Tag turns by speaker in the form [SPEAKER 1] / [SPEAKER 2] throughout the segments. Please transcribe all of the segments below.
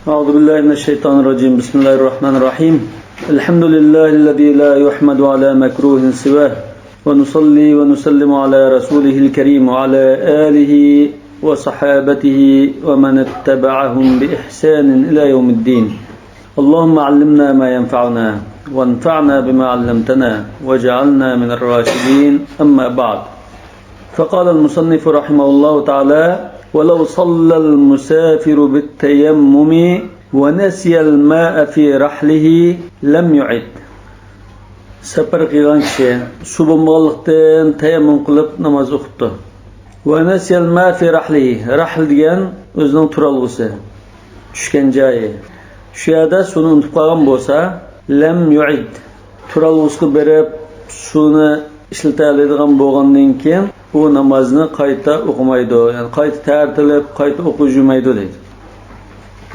[SPEAKER 1] أعوذ بالله من الشيطان الرجيم. بسم الله الرحمن الرحيم. الحمد لله الذي لا يحمد على مكروه سواه، ونصلي ونسلم على رسوله الكريم وعلى آله وصحابته ومن اتبعهم بإحسان إلى يوم الدين. اللهم علمنا ما ينفعنا وانفعنا بما علمتنا واجعلنا من الراشدين. أما بعد، فقال المصنف رحمه الله تعالى: ولو صلى المسافر بالتيمم ونسي الماء في رحله لم يعد. سفر qilgan kishi suv bo'lmaganlikdan tayammum qilib namoz o'qibdi. ونسي الماء في رحله. Rahl degan o'zining turalg'usi, tushgan joyi. Shu yerda suvni unutib qolgan bo'lsa, lam yu'id. Turalg'usiga berib suvni ishlatadigan bo'lgandan keyin bu namozni qayta o'qimaydi, ya'ni qayta tartilib qayta o'qib yurmaydi deydi.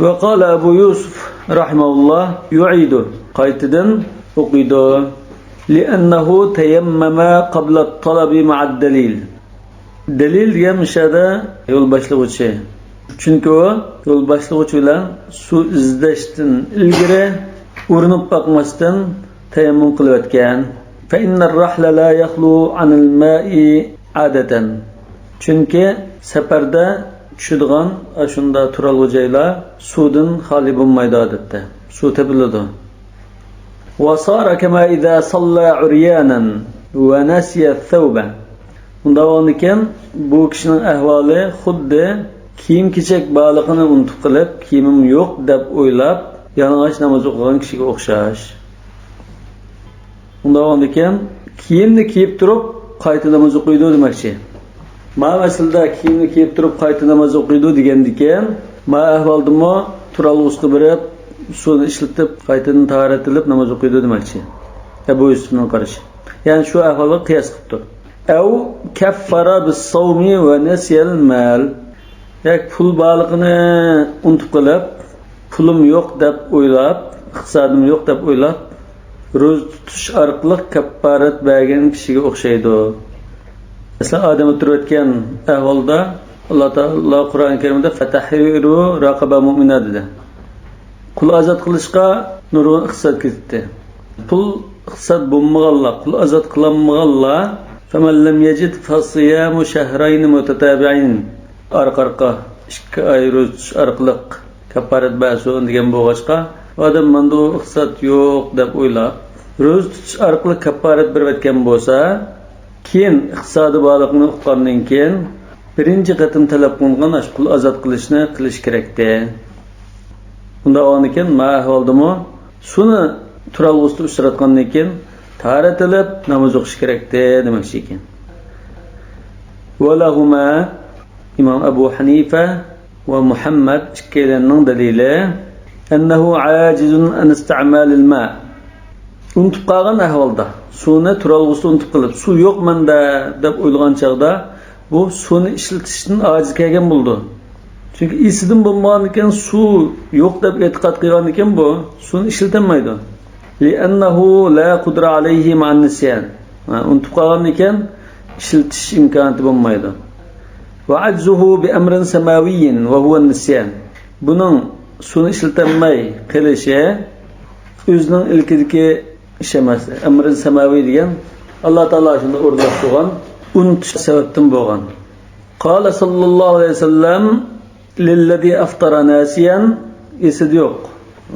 [SPEAKER 1] Va qala Abu Yusuf rahimahulloh yu'idu, qaytadan o'qiydi. Li'annahu tayammama qabla at-talabi ma'a ad-dalil. Dalil degan mishada yo'l boshlovchi. Chunki u yo'l boshlovchi bilan suv izlashdan ilgari urinib boqmasdan tayammum qilib o'tgan. Fa inna ar-rahla la yakhlu 'an al-ma'i adatan. Chunki safarda tushadigan shunda turalg'i joylar suvdan xoli bo'lmaydi odatda. Suv topiladi. Wa sara kama idha salla 'uryanan wa nasiya ath-thawba. Undan ekan bu kishining ahvoli xuddi kiyim-kechak baliqini unutib qilib, kiyimim yo'q deb o'ylab yalang'och namoz o'qigan kishiga o'xshash. Undan ekan kiyimni kiyib turib qayta namoz o'qiydi demakchi. Ma masalada kiyimni kiyib turib qayta namoz o'qiydi degandikan, ma ahvoldimi turalg'usga berib suvni ishlatib qaytadan tahoratilib namoz o'qiydi demakchi. Abu Yusufning qarashi. Ya'ni shu ahvolga qiyos qilibdi. Aw kaffara bis-sawmi wa nasiya al-mal. Yak pul baliqini unutib qilib, pulim yo'q deb o'ylab, iqtisodim yo'q deb o'ylab ro'za tutish orqali kaffarat bergan kishiga o'xshaydi. Masalan, odam o'tirayotgan ahvolda Alloh taolo Qur'oni Karimda fatahhiru raqaba mu'mina dedi. Qul azod qilishga nurg'un iqtisod ketdi. Pul iqtisod bo'lmaganlar, pul azod qilinmaganlar faman lam yajid fasiyamu shahrayn mutatabi'in. Arqa 2 oy ro'za tutish orqali kaffarat bersin degan bo'g'achqa odam manda iqtisod yo'q deb o'ylab ro'za tutish orqali kaffarat berib o'tgan bo'lsa, keyin iqtisodi baliqni o'qigandan keyin birinchi qatim talab qilingan qul azod qilishni qilish kerakda. Undan ekan ma ahvoldimi suni turalg'usda uchratgandan keyin taratilib namoz o'qish kerakda demoqchi ekan. Valahuma İmam Abu Hanifa ve Muhammad ikkilerinin delili ennehu acizun an isti'mal al-ma. Unutib qolgan ahvolda suvni turalg'usda unutib qilib, suv yo'q menda deb o'ylagan chaqda bu suvni ishlatishdan ojiz kelgan bo'ldi. Chunki isidan bo'lmagan ekan, suv yo'q deb e'tiqod qilgan ekan, bu suvni ishlatilmaydi. Li'annahu la qudra alayhi ma'an nisyan. Unutib qolgan ekan, ishlatish imkoniyati bo'lmaydi. وعجزه بأمر سماوي وهو النسيان. Bunun suvni ishlatilmay qilishi o'zining ilkidagi ish emas. Amrin samaviy degan Alloh taolo shuni o'rnatgan, unutish sababdan bo'lgan. Qala sallallohu alayhi vasallam lillazi aftara nasiyan, esida yo'q,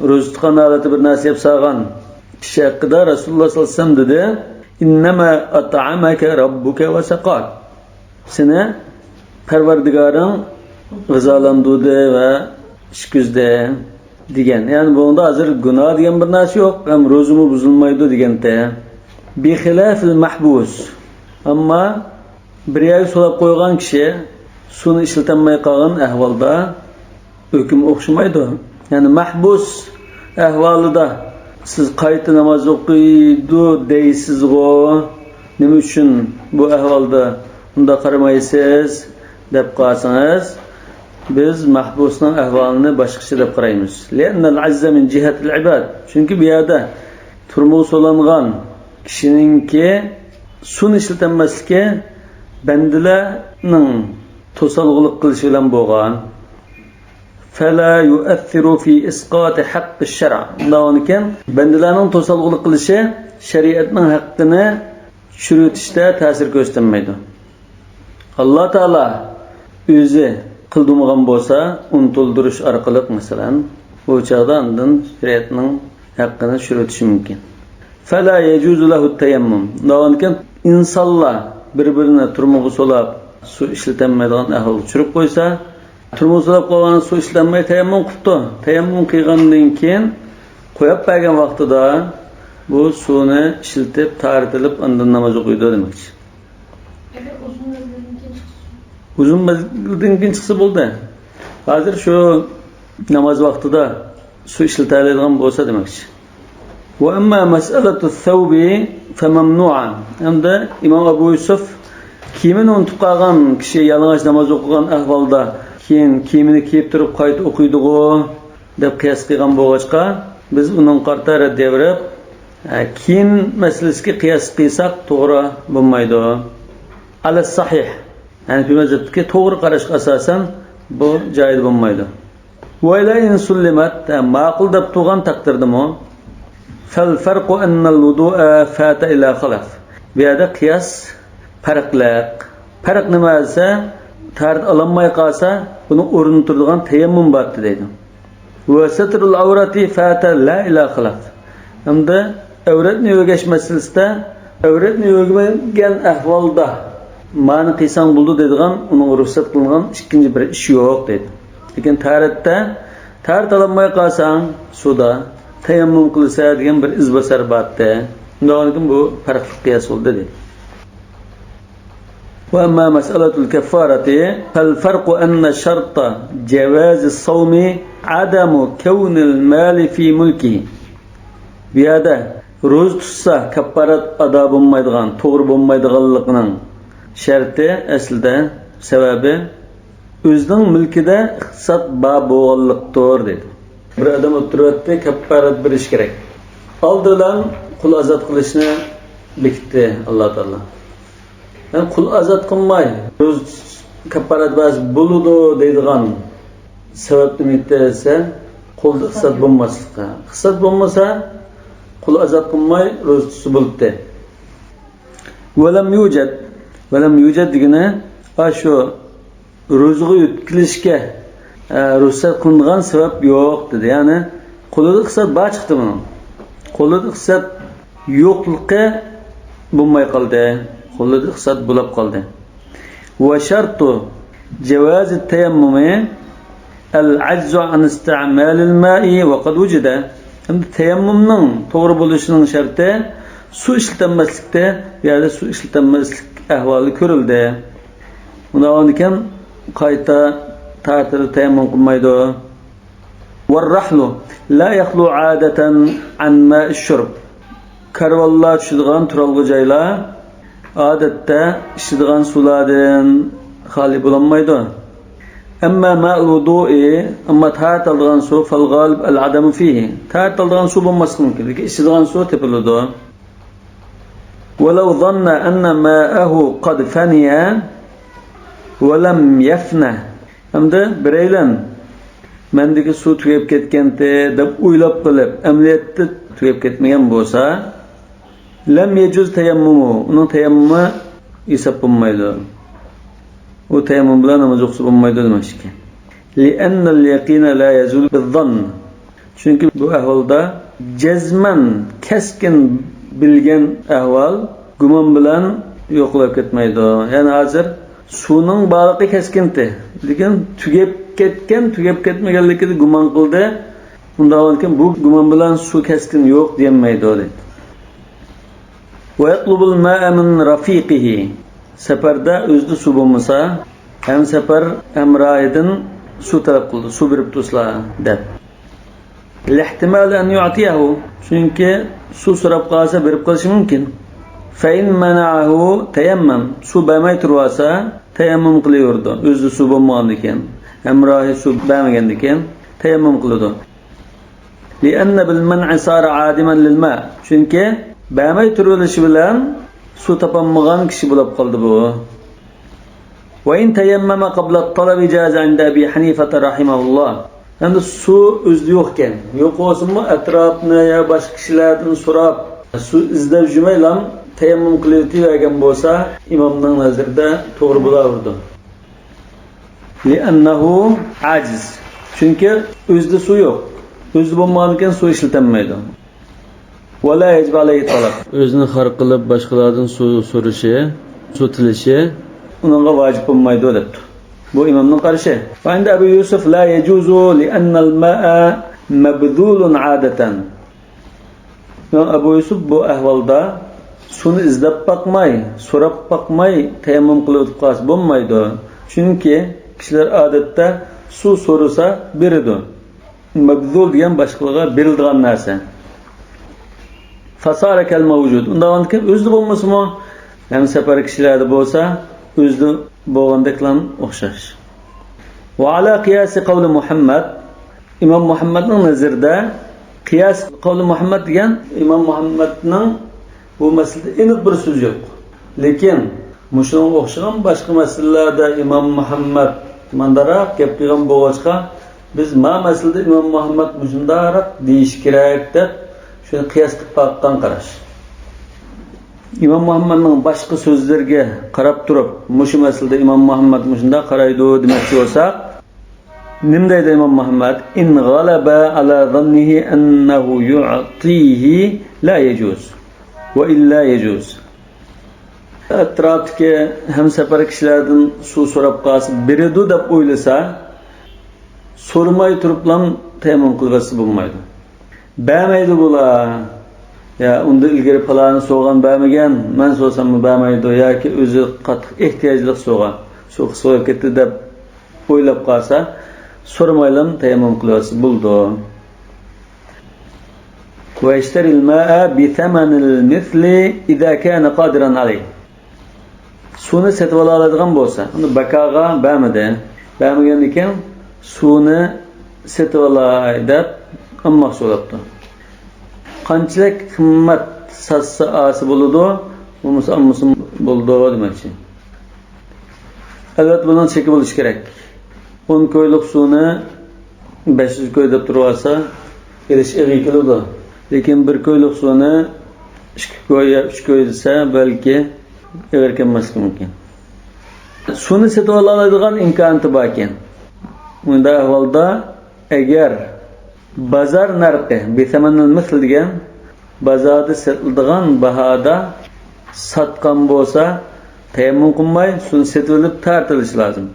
[SPEAKER 1] ro'za tutgan holatda bir narsa yeb sog'an kishi haqida Rasululloh sallallohu alayhi vasallam dedi: "Innama at'amaka robbuka wa saqak." Seni Parvardigoring g'izolantirdi va ishkuzdi degan. Ya'ni bunda hozir gunoh degan bir narsa yo'q, ham ro'zimi buzilmaydi deganda. Bi xilafil mahbus. Ammo bir yo'l so'lab qo'ygan kishi suvni ishlatilmay qolgan ahvolda hukm o'xshamaydi. Ya'ni mahbus ahvolida siz qayta namoz o'qiydi deysizg'o, nima uchun bu ahvolda unda qaramaysiz deb qolsangiz, biz mahbusning ahvolini boshqacha deb qaraymiz. Li'annal azza min jihatil ibad. Chunki bu yerda turmuş so'langan kishiningki suvni ishlatilmasligi bandalarning to'salg'ulik qilishi bilan bo'lgan. فلا يؤثر في إسقاط حق الشرع. Dağınken bendilerinin tosalgılık kılışı şeriatın hakkını çürütüşte tesir göstermeydi. Allah Teala özü kıldırmagan bolsa unutuldurış arkalık mesela bu çağda andın şeriatın hakkını çürütüşü mümkün. فلا يجوز له التيمم. Dağınken insanlar birbirine turmuğu solap su işletemeydiğin ahval çürüp koysa turmuğu solap koygan su işlenmey teyemmüm qıptı. Teyemmüm kıygandan keyin koyap bergen vaqtida bu suni işletip taritilip andan namaz okuydu demekçi. Uzun mezgilden keyin çıksa bo'ldi. Hozir shu namaz vaqtida su işletiladigan bo'lsa demekçi. وأما مسألة الثوب فممنوعة. Hamda İmam Abu Yusuf kimin unutqagan kişi yalang'och namoz o'qigan ahvolda keyin kiyimini kiyib turib qayta o'qiydigu deb qiyos qilgan bo'lg'achqa biz uning qarta raddiya berib kiyim masalasiga qiyos qilsak to'g'ri bo'lmaydi. Ala sahih. Yani bu mazhabga to'g'ri qarashga asosan bu joiz bo'lmaydi. Va ila in sullimat ma'qul deb turgan taqdirdami فالفرق أن الوضوء فات إلى خلف. بهذا قياس farq nima esa tard alanmay qolsa buni o'rnini turadigan tayammum bo'pti deydi. Va satrul avrati fata la ila xilaf. Hamda avratni yo'gash masalasida avratni yo'gmagan ahvolda ma'ni qilsang bo'ldi deydigan uning ruxsat qilingan ikkinchi bir ish yo'q deydi. Lekin tard alanmay qolsang suda tayammum qilsa degan bir izbosar bo'pti. Undan bu farqli qiyos bo'ldi deydi. وأما مسألة الكفارة فالفرق أن شرط جواز الصوم عدم كون المال في ملكه. بهذا روز tutsa كفارة أدا bulmaydigan, to'g'ri bo'lmaydiganligining sharti aslida sababi o'zining mulkida iqtisod bor bo'lganlikdir dedi. Bir odam o'tiribdi, kaffarat berish kerak. Oldidan qul azod qilishni bekitdi Alloh taolo. Yani qul azod qilmay o'z kaffarat bas bo'ludi deydigan sabab nima desa, qulda iqtisod bo'lmasligi. Iqtisod bo'lmasa qul azod qilmay ro'z tutsa bo'ldi. Valam yujad degani shu ro'zg'i yutkilishga ruxsat qilingan sabab yo'q dedi. Ya'ni qo'lida iqtisod bor chiqdi buni. Qo'lida iqtisod yo'qligi bo'lmay qoldi. Qo'lida iqtisod bo'lib qoldi. Va shartu javoz at-tayammumi al-ajzu an isti'mal al-ma'i wa qad wujida. Endi tayammumning to'g'ri bo'lishining sharti su ishlatilmaslikda, ya'ni su ishlatilmaslik ahvoli ko'rildi. Undan keyin qayta ta'til tayammum qilmaydi. والرحل لا يخلو عادة عن ماء الشرب. Karvallar tushadigan turalg'i joylar odatda ichadigan suvlardan xoli bo'lmaydi. Amma ma'ul wudu'i, amma ta'tilgan suv fal g'alib al-adamu fihi. Ta'tilgan suv bo'lmasligi mumkin, lekin ichadigan suv tepiladi. ولو ظن أن ماءه قد فني ولم يفنى. Hamda bireylan mendagi suv tugab ketganda deb o'ylab qilib, amaliyotda tugab ketmagan bo'lsa, lam yajuz tayammumu. Uning tayammumi hisob bo'lmaydi. U tayammum bilan namoz o'qisa bo'lmaydi demashki. Li'anna al-yaqina la yazul bil-dhann. Chunki bu ahvolda jazman keskin bilgan ahvol gumon bilan yo'qlab ketmaydi. Ya'ni hozir suvning borligi keskinti, lekin tugab ketmaganligini gumon qildi. Undan keyin bu gumon bilan suv keskin yo'q demaydi dedi. Va yatlubul ma'a min rafiqihi. Safarda o'zida suv bo'lmasa, ham safar hamrohidan suv talab qildi, suv berib turslar deb. Lihtimal an yu'tiyahu. Chunki suv so'rab qolsa berib qolishi mumkin. Fa in mana'ahu tayammam. Suv bermay tursa tayammum qilaverdi. O'zida suv bo'lmagan ekan, hamrohi suv bermagan ekan, tayammum qiladi. Li'anna bil man'i sara 'adiman lil ma'. Chunki bermay turilishi bilan suv topolmagan kishi bo'lib qoldi bu. Wa in tayammama qabla at-talab jaza 'inda Abi Hanifa rahimahullah. Endi suv o'zida yo'q ekan. Yo'q bo'lsinmi, atrofni yo boshqa kishilardan so'rab, suv izlab yurmaylam, tayammum qilib yurgan bo'lsa, imomning nazarida to'g'ri bo'lardi. Li'annahu ajiz. Chunki o'zida suv yo'q. O'zida bo'lmagan suv ishlatilmaydi. Wala yajib alayhi talab. O'zini xar qilib boshqalardan suv so'rashi, suv tilishi unga vojib bo'lmaydi debdi. Bu imomning qarashi. Va endi Abu Yusuf la yajuzu li'anna al-ma'a mabdhulun 'adatan. Abu Yusuf bu ahvolda suvni izlab boqmay, so'rab boqmay tayammum qilib o'tib qolsa bo'lmaydi. Chunki kishilar odatda suv so'rasa beradi. Mabdhul degan boshqalarga beriladigan narsa. Fasara kal mavjud. Undan keyin o'zida bo'lmasmi, ham safar kishilarda bo'lsa, o'zida bo'lgandeklan o'xshash. Va ala qiyasi qavli Muhammad, Imom Muhammadning nazarida qiyas qavli Muhammad degan Imom Muhammadning bu masalada aniq bir so'z yo'q. Lekin mushunga o'xshagan boshqa masalalarda Imom Muhammad mandaroq gap qilgan bo'lsa, biz ma masalada Imom Muhammad mushundaroq deyish kerak deb shuni qiyas qilib bakkan qarash. İmam Muhammed'nin başka sözlerine qarab turib, mushu masalada İmam Muhammed mushunda qaraydi demoqchi bo'lsak, nima deydi İmam Muhammed? In g'alaba ala zannihi annahu yu'tihi la yajuz va illa yajuz. Atrofdagi hamsafar kishilardan suv so'rab qolsa, beradi deb o'ylasa, so'ramay turiblam tayammum qilg'isi bo'lmaydi. Bermaydi bular. Ya unda ilgari palani so'g'an bermagan, men so'rsammi bermaydi yoki o'zi qattiq ehtiyojli so'g'an. Suv so'rab ketdi deb o'ylab qolsa, so'ramaylam tayammum qilg'isi bo'ldi. Va ishtari al-ma'a bi thaman al-mithli idha kana qadiran alayh. Suvni sotib oladigan bo'lsa, uni bakaga bermadi. Bermagan ekan, suvni sotib olay deb ammo so'rabdi. Qanchalik qimmat sassa bo'ladi, bu musammasum bo'ldi demoqchi. Albatta bundan cheki bo'lish kerak. 10 ko'ylik suvni 500 ko'y deb tursa, erish eg'i keladi. Lekin 1 ko'ylik suvni 2 ko'y, 3 ko'y desa, balki erkenmesi mümkün. Suni sotib oladigan imkoniyati bor ekan. Unda ahvolda agar bozor narxi besamanil misl degan bozorda sotiladigan bahoda sotgan bo'lsa, tayammum qilmay suni sotib olib tartilish lozim.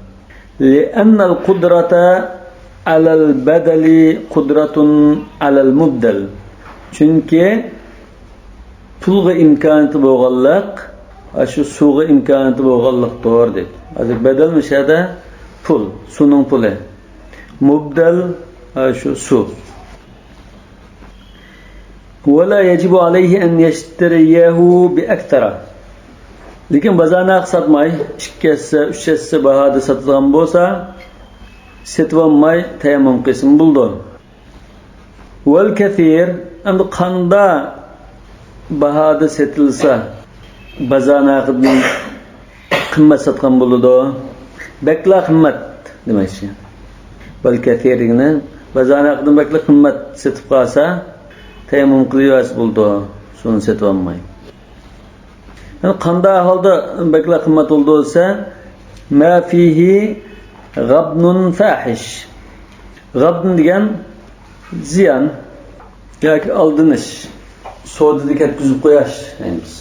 [SPEAKER 1] Li'annal qudrata alal badali qudratun alal mubdal. Chunki pulga imkoniyati bo'lganlik shu suvga imkoniyati bo'lganlikdir deb. Hozir badal mishada pul, suvning puli. Mubdal shu suv. Wala yajibu alayhi an yashtariyahu bi akthara. Lekin bozorda sotmay, 2 hassa, 3 hassa bahoda sotilgan bo'lsa, sotib olmay tayammum qilsin bo'ldi. Wal kathir, endi qanda bahoda sotilsa bozor narxidan qimmat sotgan bo'ladi. Bakla qimmat demakchi. Bal kathirigini bozor narxidan bakla qimmat sotib qolsa, tayammum qiliyas bo'ldi, suni sotib olmay. Yani qanday holda bakla qimmat bo'lsa, ma fihi g'abnun fahish. G'abn degan ziyon yoki aldinish, sodada ketkizib qo'yash deymiz.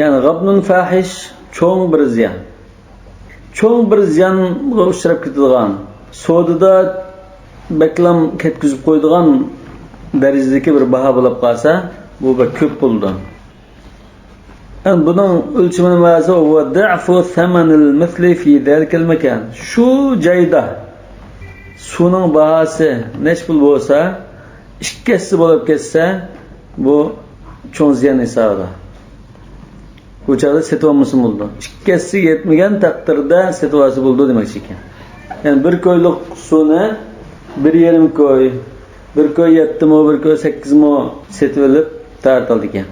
[SPEAKER 1] Yani g'abnun fahish cho'ng bir ziyon. Cho'ng bir ziyonga uchrab ketadigan, sodada baklam ketkizib qo'yadigan darajadagi bir baho bo'lib qolsa, bu ko'p bo'ldi. Yani bunun o'lchami nimasi? Va da'fu thamanil mithli fi zalikal makan. Shu joyda suvning bahosi nech pul bo'lsa, 2 hassa bo'lib ketsa, bu cho'ng ziyon hisobida. Bu joyda sotib olmasa bo'ldi. 2 hassa yetmagan taqdirda sotib olsa bo'ldi demoqchi ekan. Yani 1 ko'ylik suvni 1,5 ko'y, 1 ko'y 7 mo, 1 ko'y 8 mo sotib olib tartildi ekan.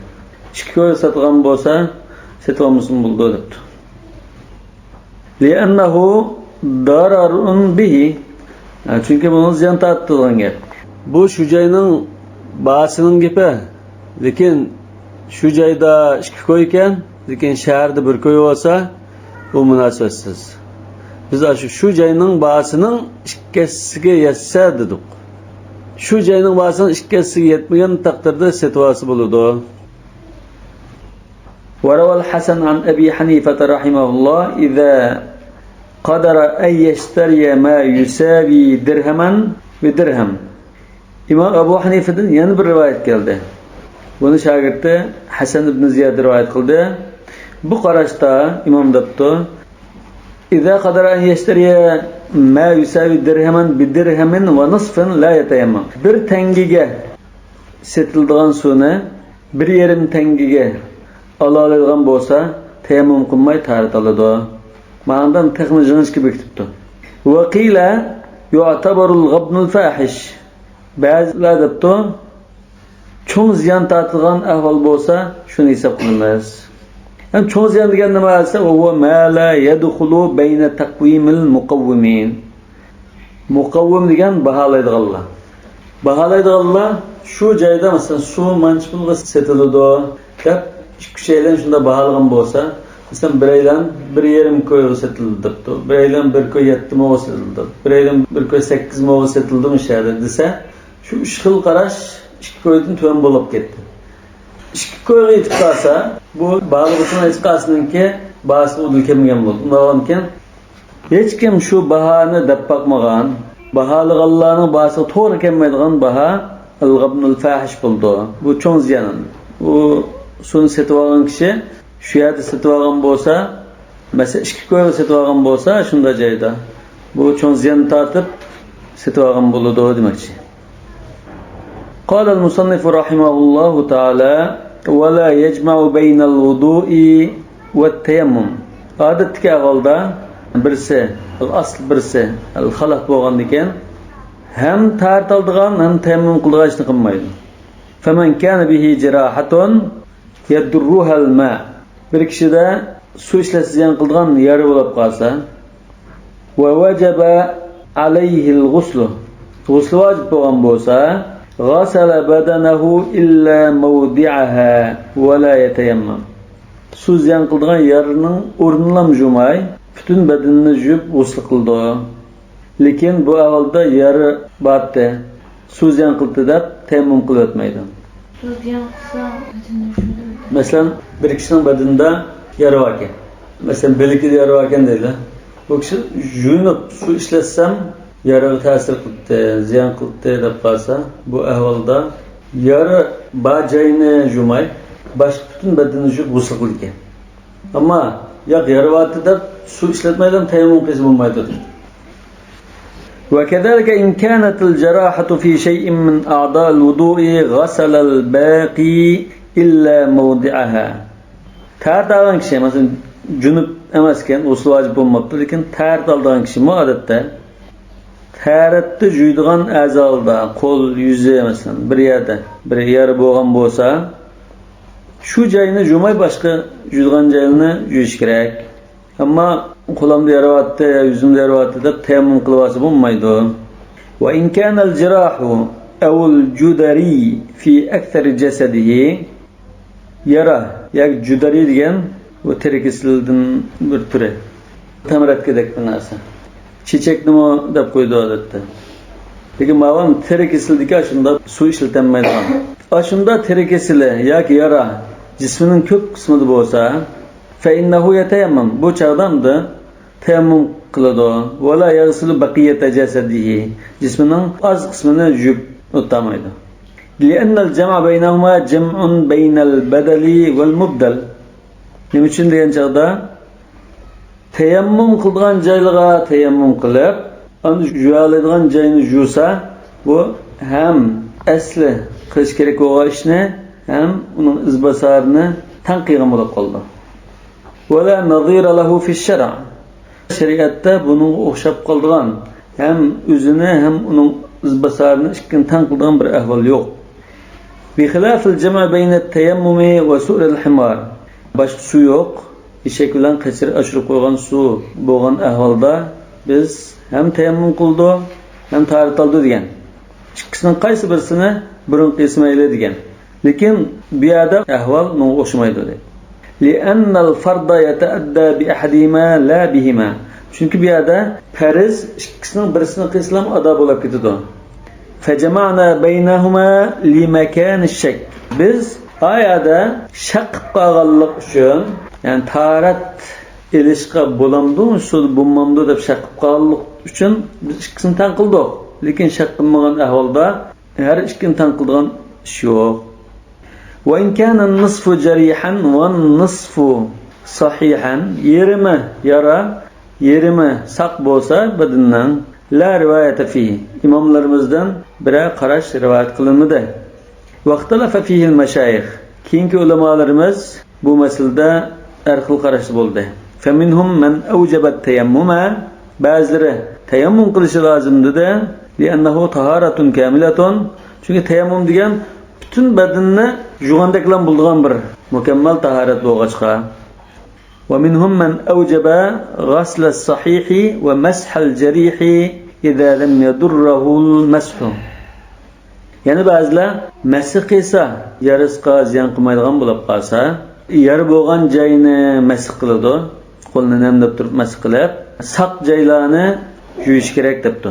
[SPEAKER 1] 2 ko'y sotgan bo'lsa, sotib olmasin bo'ldi debdi. Li'annahu dararun bihi. Çünkü bunu ziyan tartılgan gap. Bu şu joyning bahasının gepi. Lekin şu joyda 2 koy ekan, lekin shaharda 1 koy olsa, bu munosabatsiz. Biz şu joyning bahasının 2siga yetsa dedik. Şu joyning bahasının 2siga yetmagan taqdirda situasi bo'ladi. وروى الحسن عن أبي حنيفة رحمه الله إذا قدر أن يشتري ما يساوي درهما بدرهم. İmam Abu Hanife'den yeni bir rivayet geldi. Bunu şagirdi Hasan ibn Ziyad rivayet kıldı. Bu qarashda İmam debdi: "İza qadara an yashtariya ma yusawi dirhaman bi dirhamin wa nisfin la yatayammam." Bir tengige setildigan suvni 1,5 tengige ala oladigan bo'lsa, tayammum qilmay tarat oladi. Ma'andan texnik jinish gibi ketibdi. Wa qila yu'tabaru al-ghabn al-fahish. Ba'zilar debdi, cho'ng ziyon tortilgan ahvol bo'lsa, shuni hisob qilinmas. Ham cho'ng ziyon degan nima bo'lsa, u ma la yadkhulu bayna taqwimil muqawwimin. Muqawwim degan baholaydiganlar. Baholaydiganlar shu joyda masalan suv mancha pulga sotiladi deb ikki şeyden shunda baholagan bo'lsa, masalan bir aydan 1,5 koy sotildi debdi. Bir aydan 1 koy 7 mo sotildi. Bir aydan 1 koy 8 mo sotildi mishada desa, shu 3 xil qarash 2 koydan to'g'ri bo'lib ketdi. 2 koyga yetib qolsa, bu baholagan isqasininki bahasi o'dil kelmagan bo'ldi. Undan hech kim shu bahoni deb baqmagan, baholaganlarning bahasi to'g'ri kelmaydigan baha al-ghabnul fahish bo'ldi. Bu cho'ng ziyon. Bu suvni setib olgan kishi shu yerda setib olgan bo'lsa, masalan 2 koyga setib olgan bo'lsa, shunda joyda bu cho'ng ziyon tortib setib olgan bo'ladi demoqchi. قال المصنف رحمه الله تعالى ولا يجمع بين الوضوء والتيمم. Odatdagi ahvolda birsi asl birsi xalaq bo'lgan ekan, ham tartaldigan ham tayammum qilgan ishni qilmaydi. فمن كان به جراحة يدرها الماء. Bir kishida suv ishlatish ziyon qilgan yeri bo'lib qolsa, va vajaba alayhi al-ghusl. Ghusl vojib bo'lgan bo'lsa, غسل بدنه إلا موضعها ولا يتيمم. Suv ziyon qilgan yerining o'rnilam jumay, butun badanini yuvib ghusl qildi. Lekin bu ahvolda yeri batdi, suv ziyon qildi deb tayammum qilayotmaydi. Masalan, bir kishining badanida yara bor ekan. Masalan, belikida yara bor ekan deydi. Bu kishi yuvib suv ishlatsam yaraga ta'sir qildi, ziyon qildi deb qolsa, bu ahvolda yara bor joyini yuvmay, boshqa butun badanini yuvib ghusl qilgan. Ammo yo'q yara bor deb suv ishlatmaydan tayammum qilsa bo'lmaydi. وكذلك إن كانت الجراحة في شيء من أعضاء الوضوء غسل الباقي إلا موضعها. Tartalgan kishi, masalan, junub emasken, usul vojib bo'lmabdi, lekin tartalgan kishi odatda taratni yuydigan a'zoda, qo'l, yuzi masalan, bir yerda, bir yeri bo'lgan bo'lsa, shu joyini yumay boshqa yuydigan joyini yuyish kerak. Ammo qo'limda yaryapti, yuzimda yaryapti deb tayammum qilib olsa bo'lmaydi. Va in kana al-jirahu aw al-judari fi akthar jasadihi. Yara, yoki judari degan bu teri kesildigan bir turi. Tamiratgidek bir narsa. Chechak nima deb qo'ydi odatda. Lekin ma'lum teri kesildiki, shunda suv ishlatilmaydigan. Shunda teri kesili yoki yara jismining ko'p qismida bo'lsa, fa innahu yatayammam. Bu chaqdamda tayammum qiladi. Va la yaghsilu baqiyata jasadihi. Jismining oz qismini yuvib o'tamaydi. لأن الجمع بينهما جمع بين البدل والمبدل. Nima uchun degan chaqda tayammum qilgan joylarga tayammum qilib, uni yuviladigan joyini yuvsa, bu ham asli qilish kerak bo'lgan ishni, ham uning izbasarini tanqigan bo'lib qoldi. Wala nazira lahu fi shar'. Shariatda buning o'xshab qolgan, ham o'zini ham uning izbasarini ikkin tanqigan bir ahvol yo'q. بخلاف الجمع بين التيمم وسؤر الحمار. Başqa su yo'q. Eshak bilan qachir ashirib qo'ygan suv bo'lgan ahvolda biz ham tayammum qildi, ham tahorat oldi degan. Ikkisining qaysi birisini burun qilmayli degan. Lekin bu yerda ahvol menga o'xshamaydi dedi. لأن الفرض يتأدى بأحدهما لا بهما. Çünkü bu yerda farz ikkisining birisini qilsam ado bo'lib ketadi. فجمعنا بينهما لمكان الشك. Biz ayada shaq qilganlik uchun, ya'ni tahorat elishqa bo'lamdi, usul bo'lmamdi deb shaq qilganlik uchun biz ikkisini tan qildik. Lekin shaq qilmagan ahvolda har ikkini tan qilgan ish yo'q. وإن كان النصف جريحا والنصف صحيحا يرمى يرى يرمى ساق بوسا بدنن لا رواية فيه إمامlarımızdan bire qarash rivoyat qilinmadi. واختلف فيه المشايخ. Keyingi ulamalarımız bu masalada har xil qarash bo'ldi. فمنهم من أوجب التيمم. Bazıları tayammum qilishi lozim dedi. لأنه طهارة كاملة. Çünkü tayammum degan bütün bedenni jug'andaklan bo'lgan bir mukammal tahorat bo'lg'achqa. ومنهم من أوجب غسل الصحيح ومسح الجريح إذا لم يضره المسح. Yani bazılar masih qilsa, yarasqa ziyon qilmaydigan bo'lib qolsa, yara bo'lgan joyini masih qiladi, qo'lni namlab turib masih qilib, saq joylarni yuvish kerak debdi.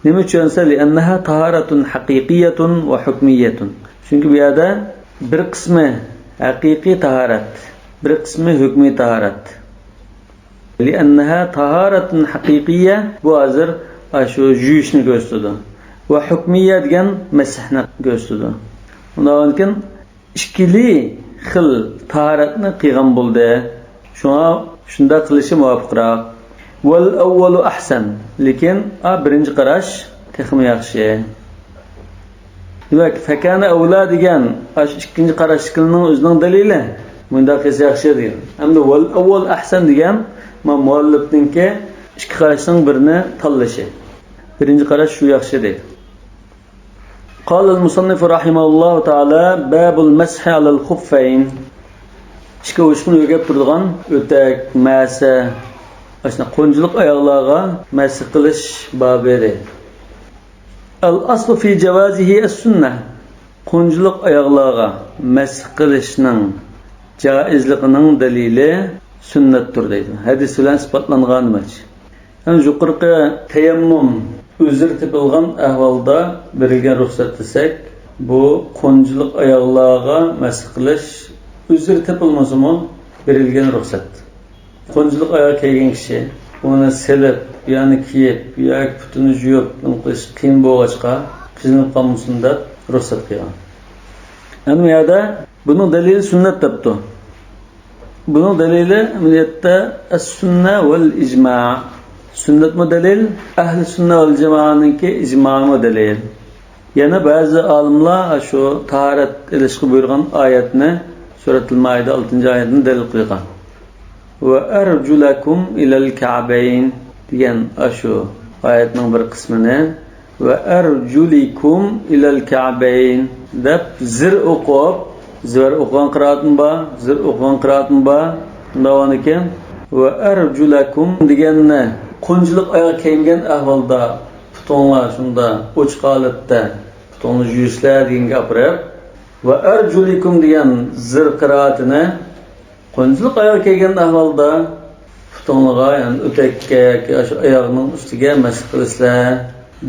[SPEAKER 1] Nima uchun? Li'annaha taharatun haqiqiyatun va hukmiyatun. Çünkü bu yerda bir qismi haqiqiy tahorat, bir qismi hukmiy tahorat. Li'annaha taharatun haqiqiyya, bu hozir shu yuvishni ko'rsatadi. Va hukmiyya degan masihni ko'rsatadi. Undan keyin ikkili xil tahoratni qilgan bo'ldi. Shunda qilishi muvofiqroq. Wal awwalu ahsan. Lekin birinchi qarash texmi yaxshi. Demak, fakana avla degan ikkinchi qarashning o'zining dalili bunda qilsa yaxshi degan. Hamda wal awwal ahsan degan muallifningki ikki qarashning birini tanlashi. Birinchi qarash shu yaxshi deydi. قال المصنف رحمه الله تعالى باب المسح على الخفين. Ishga o'shni o'rgab turgan o'tak, masa, ashna qo'njilik oyoqlarga masih qilish bobi. Al-aslu fi jawazihi as-sunnah. Qo'njilik oyoqlarga masih qilishning joizligining dalili sunnatdir deydi. Hadis bilan isbotlangan emas. Ham yuqorqi tayammum uzr tepilgan ahvolda berilgan ruxsat desak, bu qo'njilik oyoqlarga masih qilish uzr tepilmasimi berilgan ruxsat. Qo'njilik oyoq kiygan kishi uni silib, ya'ni kiyib, yoki putini yuvib, qilish qiyin bo'lg'achqa qizinib qolmasin deb ruxsat qilgan. Ana bu yerda buning dalili sunnat debdi. Buning dalili amaliyotda as-sunna val ijma'. Sunnat mu dalil, ahli sunna val jamoaniki ijma' mu dalil. Yana ba'zi olimlar shu tahorat ilishga buyurgan oyatni Suratul Maida 6-oyatni dalil qilgan. Va arjulakum ilal ka'bayn degan shu oyatning bir qismini va arjulikum ilal ka'bayn deb zir o'qib, zir o'qigan qiraatim bor, zir o'qigan qiraatim bor. Undan keyin va arjulakum deganni qo'njilik oyoq kiygan ahvolda putonlar shunda ochiq holatda putonni yuvishlar degan gapirib, va arjulikum degan zir qiraatini qo'njilik oyoq kiygan ahvolda putonlarga, ya'ni o'takka yoki shu oyoqning ustiga masih qilishlar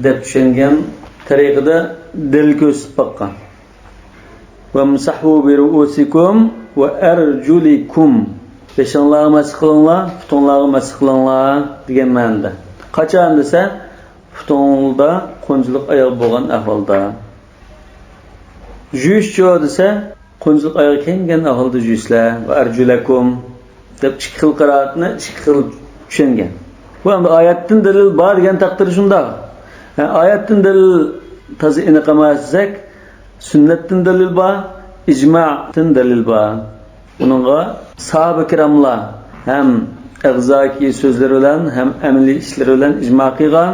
[SPEAKER 1] deb tushungan tariqada dalil ko'rsatib boqqan. Va musahu bi ru'usikum va arjulikum. Peshonlarga masih qilinglar, putonlarga masih qilinglar degan ma'noda. Qachon desa, putonda qo'njilik oyoq bo'lgan ahvolda. Juishcho desa, qo'njilik oyoq kiygan ahvolda juishlar va arjulakum deb ikki xil qiraatni ikki xil tushungan. Bu ham oyatdan dalil bor degan taqdir shunda. Oyatdan dalil toza aniq emasak, sunnatdan dalil bor, ijma'dan dalil bor. Bununla sahabe kiramlar hem egzaki sözleri bilen hem ameli işleri bilen icma qilgan,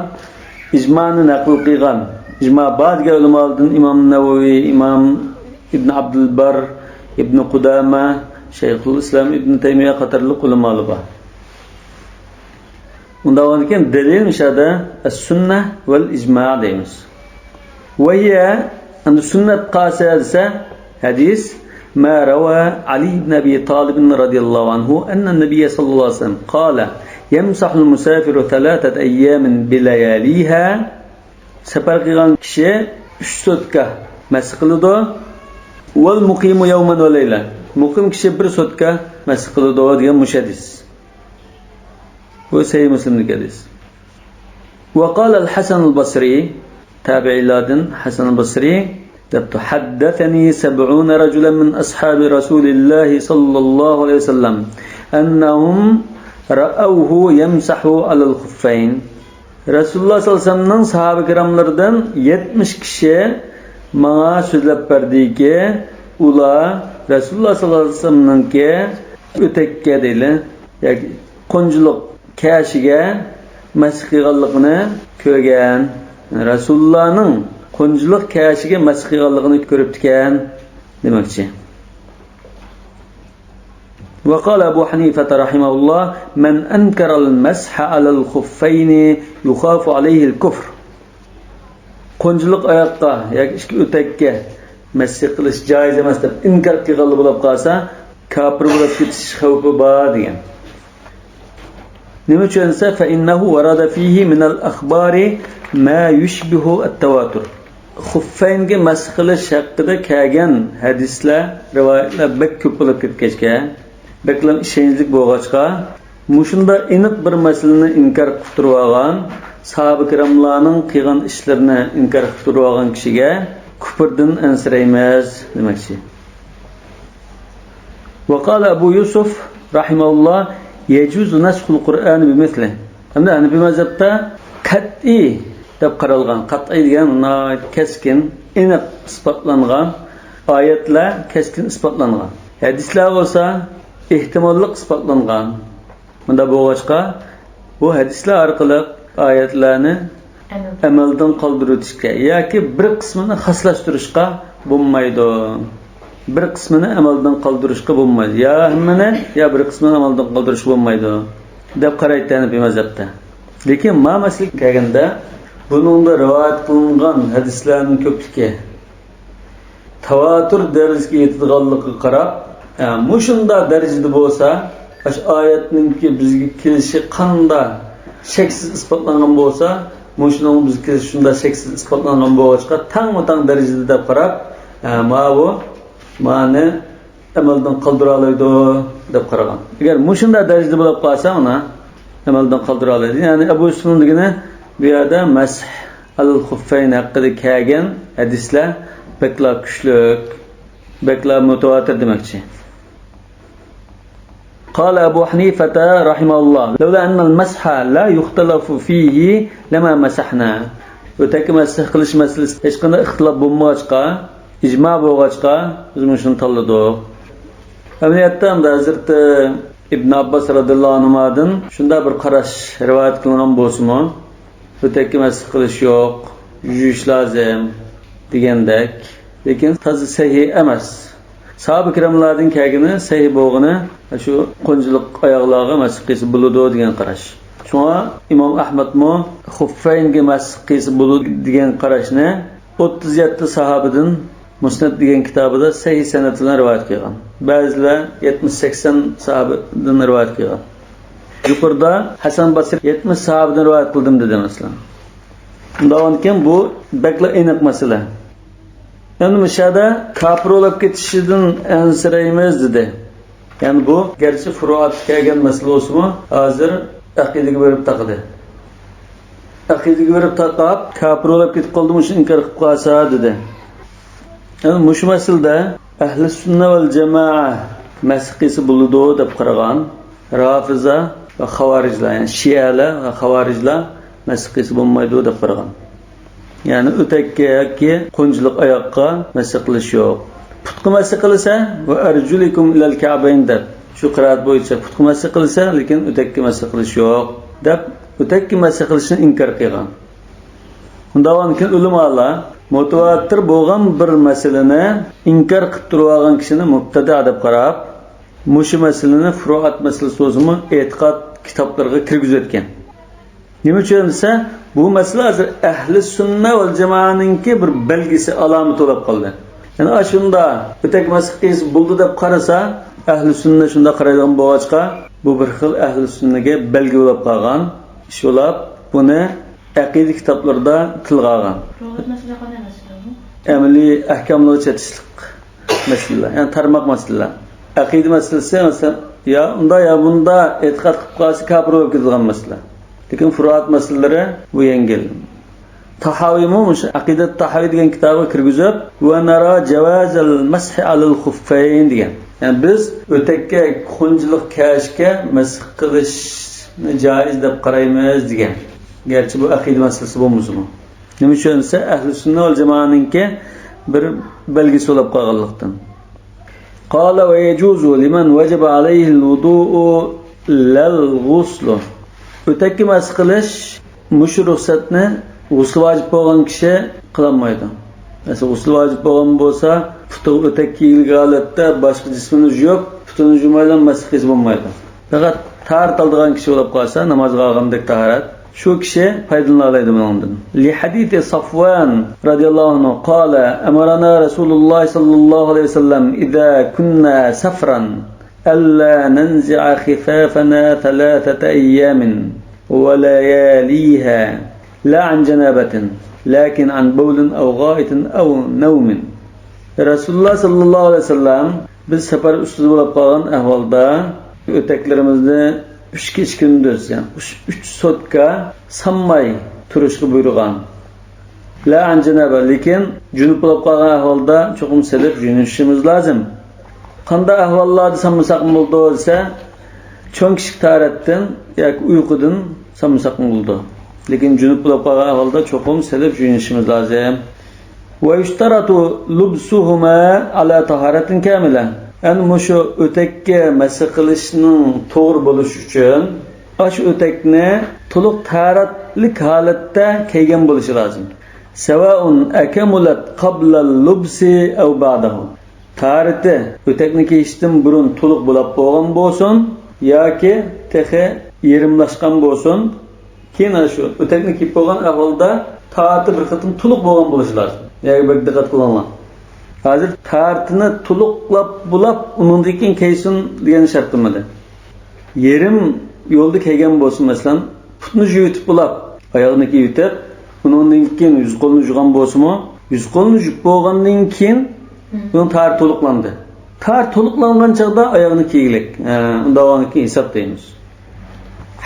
[SPEAKER 1] icmani naql qilgan. Icma bazı ulamalardan İmam Navawi, İmam İbn Abdülbar, İbn Qudama, Şeyhülislam İbn Teymiye qatorli ulamalar bor. Unda onkin delil mishada as-sunnah vel icma deymiz. Ve hiye and sünnet qasidse hadis ما روى علي بن أبي طالب رضي الله عنه أن النبي صلى الله عليه وسلم قال يمسح المسافر 3 أيام بلياليها سفر قيلان كشي 3 sotka مسح قلدو والمقيم يوما وليلة مقيم كشي 1 sotka مسح قلدو ديان مشهدس وسهي مسلم الحديث. وقال الحسن البصري تابعي لادن حسن البصري حدثني 70 رجلا من أصحاب رسول الله صلى الله عليه وسلم أنهم رأوه يمسح على الخفين. رسول الله صلى الله عليه وسلم sahabe kiramlardan 70 kişi bana sözlep verdi ki ula Resulullah sallallahu aleyhi ve sellem'ninki ötekke deyli yani konculuk kashiga masih qilganligini ko'rgan. Rasulullahning konculuk kashiga masih qilganligini ko'rib ekan demoqchi. وقال أبو حنيفة رحمه الله من أنكر المسح على الخفين يخاف عليه الكفر. Konculuk ayakka yoki ikki o'takka masih qilish joiz emas deb inkor qilgan bo'lib qolsa, kofir bo'lib ketish xavfi bor degan. Nima uchun esa fa innahu warada fihi min al-akhbar ma yushbihu at-tawatur. Xuffaynga masih qilish haqida kelgan hadislar, rivoyatlar bek ko'p bo'lib ketgachga, beklam ishonchlik bo'lg'achqa, mushunda aniq bir masalani inkor qilib turib olgan, sahoba kiramlarning qilgan ishlarini inkor qilib turib olgan kishiga kufrdan ansiraymiz demoqchi. وقال أبو يوسف رحمه الله يجوز نسخ القرآن بمثله. Hamda Hanifi mazhabda qat'iy deb qaralgan, qat'iy degan keskin, aniq isbotlangan oyatlar keskin isbotlangan. Hadislar bo'lsa ehtimollik isbotlangan. Bunda bo'lg'achqa bu hadislar orqali oyatlarni amaldan qoldirishga yoki bir qismini xoslashtirishga bo'lmaydi. Bir qismini amaldan qoldirishga bo'lmaydi. Ya hammani ya bir qismini amaldan qoldirishga bo'lmaydi deb qaraydi Hanifi mazhabda. Lekin ma'maslik kelganda buningda rivoyat qilingan hadislarning ko'pligi tavatur darajasiga yetadiganligiga qarab, mushunda darajada bo'lsa, ash oyatningki bizga kelishi qanday cheksiz isbotlangan bo'lsa, mushuning bizga kelishi shunda cheksiz isbotlangan bo'lg'achqa tang darajada deb qarab, ma'ni amaldan qoldira oladi deb qaragan. Agar mushunda darajada bo'lib qolsa, uni amaldan qoldira oladi. Ya'ni Abu Yusufning degani bu yerda masih al-khuffayn haqida kelgan hadislar bekla kuchlik, bekla mutawatir demoqchi. قال أبو حنيفة رحمه الله لولا أن المسح لا يختلف فيه لما مسحنا. Öteki masih qilish masalasi hech qanday ixtilof bo'lmag'achqa, ijmo bo'lg'achqa biz shuni tanladik. Amaliyotda hamda Hazrat Ibn Abbas radhiyallohu anhudan shunda bir qarash rivoyat qilingan bo'lsa-mu, öteki masih qilish yo'q, yuvish lozim degandek, lekin to'g'ri sahih emas. Sahoba kiramlarning kelgani sahih bo'lg'ini shu qo'njilik oyoqlarga masih qilsa bo'ladi degan qarash. Shunga Imom Ahmadmo xuffaynga masih qilsa bo'ladi degan qarashni 37 sahobadan Musnad degan kitobida sahih sanad bilan rivoyat qilgan. Ba'zilar 70-80 sahobadan rivoyat qilgan. Yuqorida Hasan Basri 70 sahobadan rivoyat qildim dedi masalan. Undan keyin bu bakla aniq masala. Yani müşahede kafir olup ketişinden ensireyimiz dedi. Yani bu gerçi furuat kelgen mesele olsun mu? Hazır akideki verip takıdı. Akideki verip takıp kafir olup ketip kaldı mı için inkar kılsa dedi. Yani muş meselede Ehl-i Sünne vel Cema'a mesikisi buludu deyip qaragan Rafiza ve Havaricler yani Şialar ve Havaricler mesikisi bulmaydı deyip qaragan. Yani ötekki qo'njilik oyoqqa masih qilish yo'q. Putqa masih qilsa va arjulikum ilal ka'bayn deb shu qiraat bo'yicha putqa masih qilsa, lekin ötekki masih qilish yo'q deb ötekki masih qilishni inkor qilgan. Undan keyin ulamolar mutawatir bo'lgan bir masalani inkor qilib turib olgan kishini mubtada deb qarab, mushu masalani furuat masalasi o'zimi e'tiqod kitoblariga kirgizib o'tgan. Nima uchun desa, bu masala hozir ahli sunna val jamoaninki bir belgisi, alomati bo'lib qoldi. Ya'ni ashunda o'tak masqis bo'ldi deb qarasa, ahli sunna shunda qaraydigan bo'lg'achqa, bu bir xil ahli sunnaga belgi bo'lib qolgan. Shulab buni aqida kitoblarida tilga olgan. Amaliy ahkomlarga chetishlik masala, ya'ni tarmoq masala. Aqida masalasi masalan ya unda ya bunda e'tiqod qilib qolsa kafir bo'lib ketadigan masala. Lekin furuat masalalari bu yengil. Tahavimu aqidat tahavi degan kitobga kirgizib, va nara javazal mashi alal khuffayn degan. Yani biz o'takka xunjilik kashga masx qilishni joiz deb qaraymiz degan. Gerçi bu aqida masalasi bo'lmasa. Nima uchun desa, ahli sunna val jamoaninki bir belgisi bo'lib qolganlikdan. Qala va yajuzu liman wajaba alayhi al-wudu'u lal-ghusl. O'takka masx qilish mush ruxsatni g'usl vojib bo'lgan kishi qilolmaydi. Masalan, g'usl vojib bo'lgan bo'lsa, puti o'tak kiyilgan holatda boshqa jismini yuvib, putini yuvmaydan masx qilish bo'lmaydi. Faqat tahorat oladigan kishi bo'lib qolsa, namozga olgandek tahorat, shu kishi foydalana oladi bundan. Li hadith Safwan radhiyallohu anhu qala amarana Rasululloh sallallohu alayhi vasallam idza kunna safran alla nanzi'a khifafana thalathata ayyamin wa layaliha la an janabatin lakin an bawlin aw gha'itin aw nawmin. Rasululloh sallallohu alayhi vasallam biz safar ustida bo'lib qolgan ahvolda o'taklarimizni 3 kunduz, yani 3 sotka sanmay turishga buyurgan. La an janaba, lekin junub bo'lib qolgan ahvolda cho'qim silib yunishimiz lozim. Qanday ahvollarda sanmasak bo'ldi desa, cho'ng kichik tahoratdan yoki uyqudan sanmasak bo'ldi. Lekin junub bo'lib qolgan ahvolda cho'qim silib yunishimiz lozim. Va yushtaratu lubsuhuma ala taharatin kamila. Yani mushu o'takka masx qilishning to'g'ri bo'lishi uchun shu o'takni to'liq tahoratlik holatda kiygan bo'lishi lozim. Savaun akamulat qabla al-lubsi aw ba'dahu. Tahorati o'takni kiyishdan burun to'liq bo'lib bo'lgan bo'lsin yoki tehi yerimlashgan bo'lsin, keyin shu o'takni kiyib bo'lgan ahvolda tahorati bir qatim to'liq bo'lgan bo'lishi lozim. Ya'ni bir diqqat qilinglar. Hozir tahoratini to'liqlab bulab, undan keyin kiysin degan shart qilmadi. Yerim yo'lda kiygan bo'lsin, masalan, putni yutib bulab, oyog'ini yutib, undan keyin yuz qo'lni yuvgan bo'lsa-mu, yuz qo'lni yuvib bo'lgandan keyin uning tahorat to'liqlandi. Tahorat to'liqlangan chaqda oyog'ini kiygilik. Undan keyin hisoblaymiz.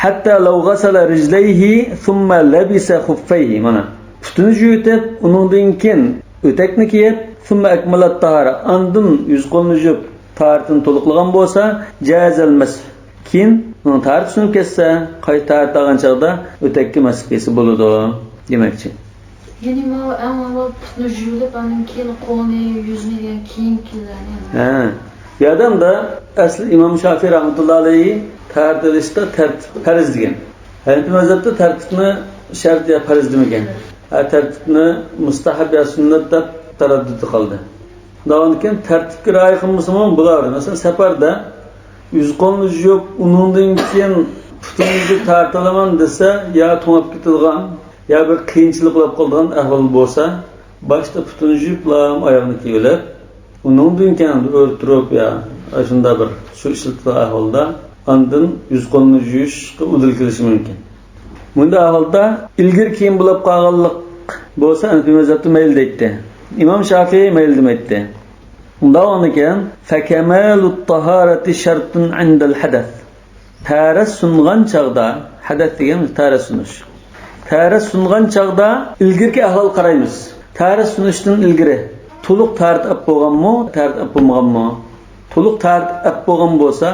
[SPEAKER 1] Hatta law ghasala rijlayhi thumma labisa khuffayhi. Mana putni yutib, undan keyin o'takni kiyib thumma akmalat tahara, andın yüz qo'lni yuvib tahoratini to'liqlagan bo'lsa, jazal masx. Keyin uni tahorat sunib ketsa, qayta tahorat olgan chaqda o'takka masx qilsa bo'ladi demakchi.
[SPEAKER 2] Ya'ni avvalo putni yuvib, undan keyin qo'lni, yuzni keyin kiyiladi.
[SPEAKER 1] Bu odamda asli Imom Shofiy rahmatullohi alayhi tahorat olishda tartib farz degan. Hanafi mazhabda tartibni shart ya farz demagan. Tartibni mustahab ya sunnat deb taraddud qildi. Davomdan keyin tartibga rioya qilmasam bo'lar. Masalan, safarda yuz qo'lni yuvib, undan keyin putini tahorat olaman desa, yo to'ngib ketadigan, yo bir qiyinchilik bo'lib qolgan ahvol bo'lsa, boshda putini yuvib, oyog'ini kiyib, undan keyin o'rtirib ya shunda bir shu ishlatgan ahvolda andin yuz qo'lni yuvishga udil kelishi mumkin. Bunda ahvolda ilgir kiyim bo'lib qolganlik bo'lsa, Hanafi mazhabida mayl deydi. İmam Şafii mayl demekti. Undan keyin fakamalut taharati shartun indal hadath. Tahorat sungan chaqda, hadath degan tahorat sunish. Tahorat sungan chaqda ilgirki ahvol qaraymiz. Tahorat sunishdan ilgiri to'liq tahorat olib bo'lganmi, tahorat olib bo'lmaganmi? To'liq tahorat olib bo'lgan bo'lsa,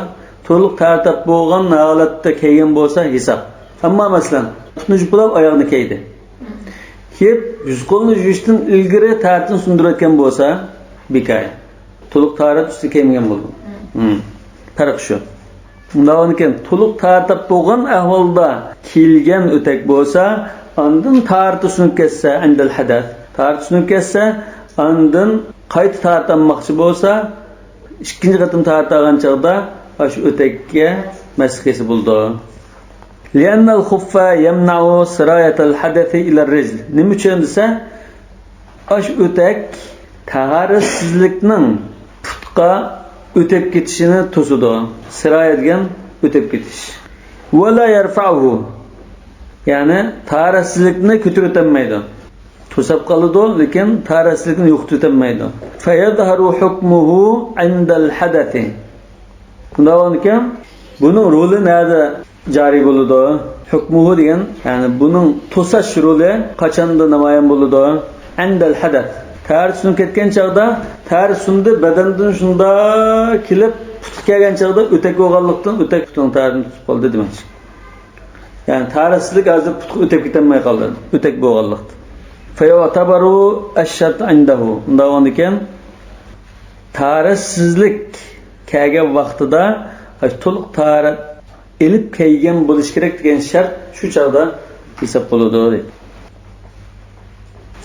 [SPEAKER 1] to'liq tahorat olib bo'lgan holatda kiygan bo'lsa hisob. Ammo masalan, putni yuvib oyoqni kiydi. Kiyib, yuz qo'lni yuvishdan ilgari tahoratni sundirayotgan bo'lsa, bekay. To'liq tahorat ustida kiymagan bo'ldi. Farq shu. Undan keyin to'liq tahorat bo'lgan ahvolda kiyilgan o'tak bo'lsa, andin tahoratni sunib ketsa, indal hadath. Tahorat sunib ketsa, andin qayta tahorat olmoqchi bo'lsa, ikkinchi qatim tahorat olgan chaqda shu o'takka masx qilsa bo'ldi. لأن الخف يمنع سراية الحدث إلى الرجل. Nima uchun desa, ash o'tak taharratsizlikning putqa o'tib ketishini to'sidi. Sirayat degan o'tib ketish. Va la yarfa'uhu. Ya'ni taharratsizlikni ko'tarib o'tmaydi. To'sab qoladi, lekin taharratsizlikni yo'qotolmaydi. Fa yadhharu hukmuhu 'inda al-hadath. Bundan ekan, buning roli nerede jari bo'ladi? Hukmuhu degan, ya'ni buning to'sash roli qachonda namoyon bo'ladi? 'Inda al-hadath. Taharrusni ketgan chaqda, taharrusni badandan shunda kelib tutib kelgan chaqda o'tak bo'lganlikdan o'tak putning taharrusini tutib qoldi demoqchi. Yani taharruslik hozir putga o'tib ketolmay qoldi, o'tak bo'lganlikdan. Fa yu'tabaru ash-shart 'indahu. Bundan ekan, taharrussizlik kelgan vaqtida to'liq taharat elib kelgan bo'lish kerak degan shart shu chaqda hisob bo'ladi deydi.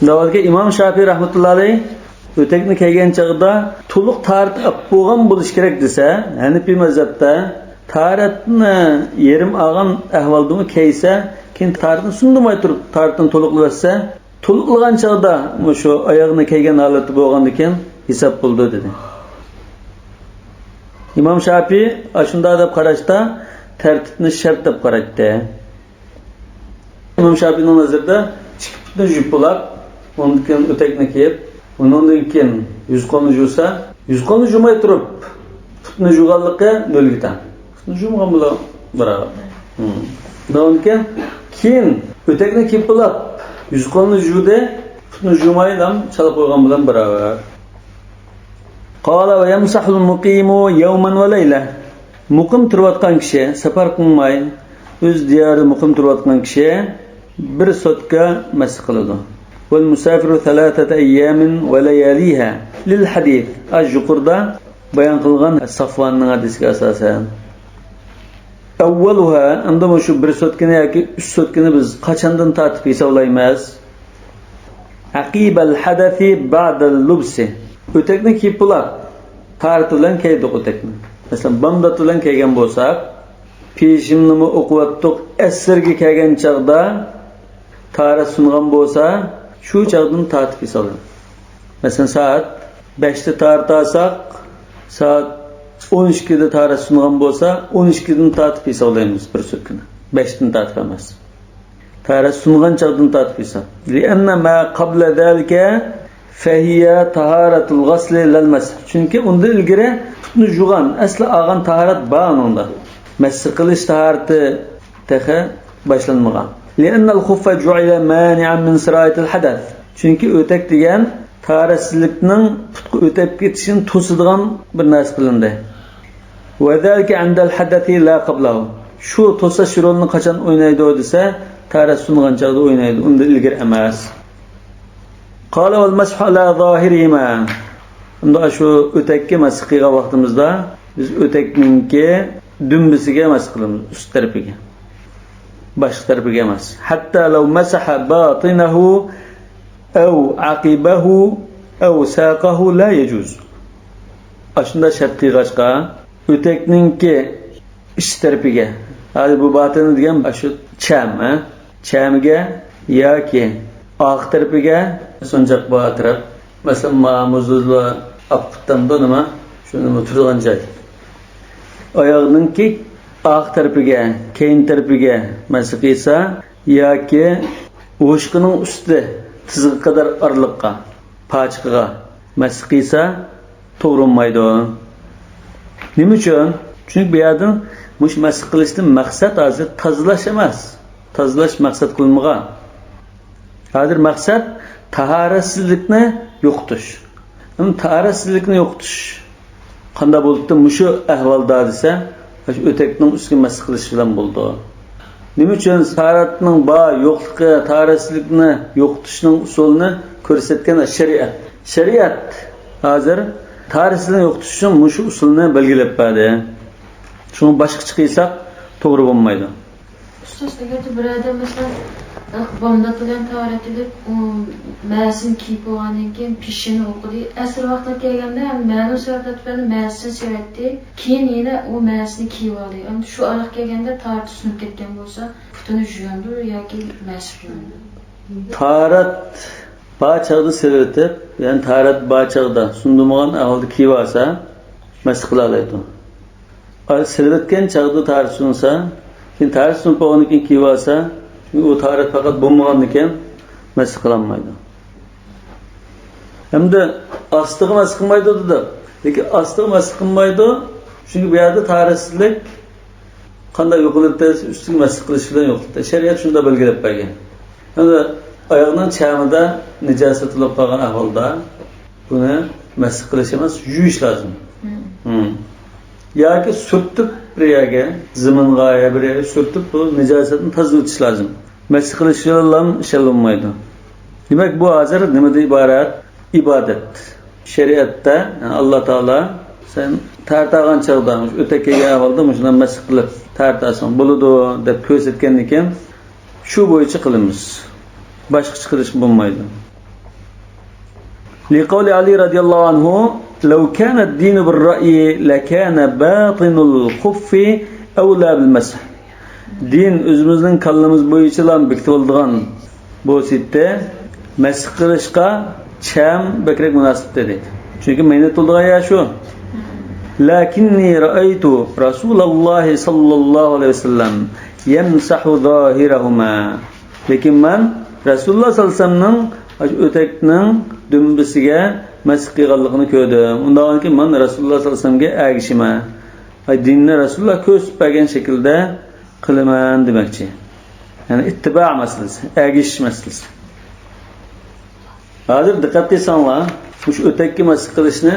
[SPEAKER 1] Davlatga İmam Şafii rahmetullohi alayhi o'takni kelgan chaqda to'liq taharat bo'lgan bo'lish kerak desa, Hanifiy mazhabda taharatni yerim olgan ahvolda kelsa, keyin taharatni sundimay turib taharatni to'liqlasa, to'liqlagan chaqda shu oyog'ini kelgan holati bo'lgan ekan hisob bo'ldi dedi. İmam Şafii aşında deb qarashda tartibni shart deb qaraydi. İmam Şafii'ning nazarida chiqibni juplab, undan keyin o'takni kiyib, undan keyin yuz qo'lni juvsa, yuz qo'lni jumay turib, putni jug'anligi nolga teng. Putni jumgan bilan baravar. Undan keyin o'takni kiyib bo'lib, yuz qo'lni juvdi, putni jumay ham chalib qo'ygan bilan baravar. Qala ve yamsahul muqimu yawman ve layla. Muqim turayotgan kishi, safar qilmay, o'z diyorida muqim turayotgan kishi bir sotka masx qiladi. Vel musafiru 3 ayyamin ve layaliha lil hadith. Yuqorida bayon qilgan Safvanning hadisiga asosan. Avvaluha, unda shu bir sotkani yoki 3 sotkani biz qachondan tartib hisoblaymiz? Aqibal hadathi ba'dal lubsi. O'takni kiyib bo'lib, taharat bilan kiydik o'takni. Masalan, bomdod bilan kiygan bo'lsak, peshimni o'qiyotdik, asrga kelgan chaqda taharat sungan bo'lsa, shu chaqdan tartib hisoblanadi. Masalan, soat 5 da taharat olsak, soat 12 da taharat sungan bo'lsa, 12 dan tartib hisoblaymiz bir sotkani. 5 dan tartib emas. Taharat sungan chaqdan tartib hisob. Li'anna ma qabla zalika fahiya taharatul ghusl lil masx. Chunki unda ilgari putni jug'an, asli olgan taharat bor unda. Masx qilish taharati taha boshlanmagan. Li'anna al-khuffa ju'ila mani'an min sirayatil hadath. Chunki o'tak degan taharatsizlikning putga o'tib ketishini to'sadigan bir narsa qilindi. Va zalika 'inda al-hadathi la qablahu. Shu to'sash rolini qachon o'ynaydi desa, taharat sungan chaqda o'ynaydi, unda ilgari emas. Qala wal mashu ala zahirihima. Unda shu o'takka masx qilgan vaqtimizda biz o'takninki dumbisiga masx qilamiz, ust tarafiga. Boshqa tarafiga emas. Hatta law masaha batinahu aw aqibahu aw saqahu la yajuz. Ashunda shart qilg'achqa o'takninki ich tarafiga, hali bu batini degan shu chamiga yoki oq tarafiga so'njaq bo'tirib, masalan, ma'muzlar aptandan nima shuni turgan joy. Oyoqninki oq tarafiga, keyin tarafiga masx qilsa yoki o'shqining usti tizgiga qadar orliqqa, pachqiga masx qilsa to'g'ri bo'lmaydi. Nima uchun? Chunki bu yerdan mush masx qilishdan maqsad hozir tozalash emas. Tozalash maqsad qilinmagan. Hozir maqsad taharatsizlikni yo'qotish. Taharatsizlikni yo'qotish qanday bo'ldi? Mushu ahvolda desa, o'takning ustiga masx qilish bilan bo'ldi. Nima uchun taharatning bor yo'qligi, taharatsizlikni yo'qotishning usulini ko'rsatgan shariat. Shariat hozir taharatsizlikni yo'qotish uchun mushu usulni belgilab berdi. Shuni boshqacha qilsak to'g'ri bo'lmaydi.
[SPEAKER 2] Ustoz, agar bir odam masalan Bomdatlagan taratılıb məsin kiyib olğandan keyin pişini oxudu. Əsr vaxtda gəlgəndə mənim söhbətlərim məsin söhbətdi. Keyin yenə o məsini kiyib aldı. Amma şu araq gəlgəndə tarat sınıb ketgan bolsa, putunu juyundur yoki məsin juyundur.
[SPEAKER 1] Tarat bağçağda sırıtıp, yani tarat bağçağda sundurmağın ahvalda kiyib alsa, məsi qılalaydı. Sırıtken çağda tarat sunsa, keyin tarat sunup olğandan keyin kiyib alsa, o tarat fakat bulmağanlıken məsi qılanmaydı. Hem de astığı məsi qılmaydı da. Lekin astığı məsi qılmaydı. Çünkü bu yerde taratsızlık qanday yo'qolibdi, üstüne məsi qilish bilan yo'qolibdi. Şeriat shunda belgilab bergan. Hem de ayağının çamida nijosat bo'lib qolgan ahvolda buni məsi qilish emas, yuvish lozim. Yoki surtib bir yerga, ziminga bir yerga surtib bu nijosatni tozalatish lozim. Məsi qilish bilan ish olmaydi. Demak bu hozir nimadan iborat? İbadet. Şeriatda yani Allah Taala sen tartağan çağda öte kelgan ahvolda shundan məsi qilib tartasan bo'ladi deb ko'rsatgan ekan, shu bo'yicha qilamiz. Boshqacha qilish bo'lmaydi. Liqawli Ali radhiyallohu anhu law kana ad-din bir-ra'yi lakana batinul khuffi awla bil-masah. Din o'zimizning kallamiz bo'yicha ham bekitilgan bo'lsa, masih qilishga cham bakrak munosib dedi. Chunki meni to'ldigan ya shu. Lakinni ra'aytu Rasululloh sallallohu alayhi vasallam yamsahu zahirahuma. Lekin men Rasululloh sallallohu alayhi vasallamning o'takning dumbisiga masih qilganligini ko'rdim. Undan keyin men Rasululloh sallallohu alayhi vasallamga ergishman. Dinni Rasululloh ko'rsatgan shaklda qilaman demoqchi. Ya'ni ittiba masalasi, ergishish masalasi. Hozir diqqat qilsanglar, shu o'takka masih qilishni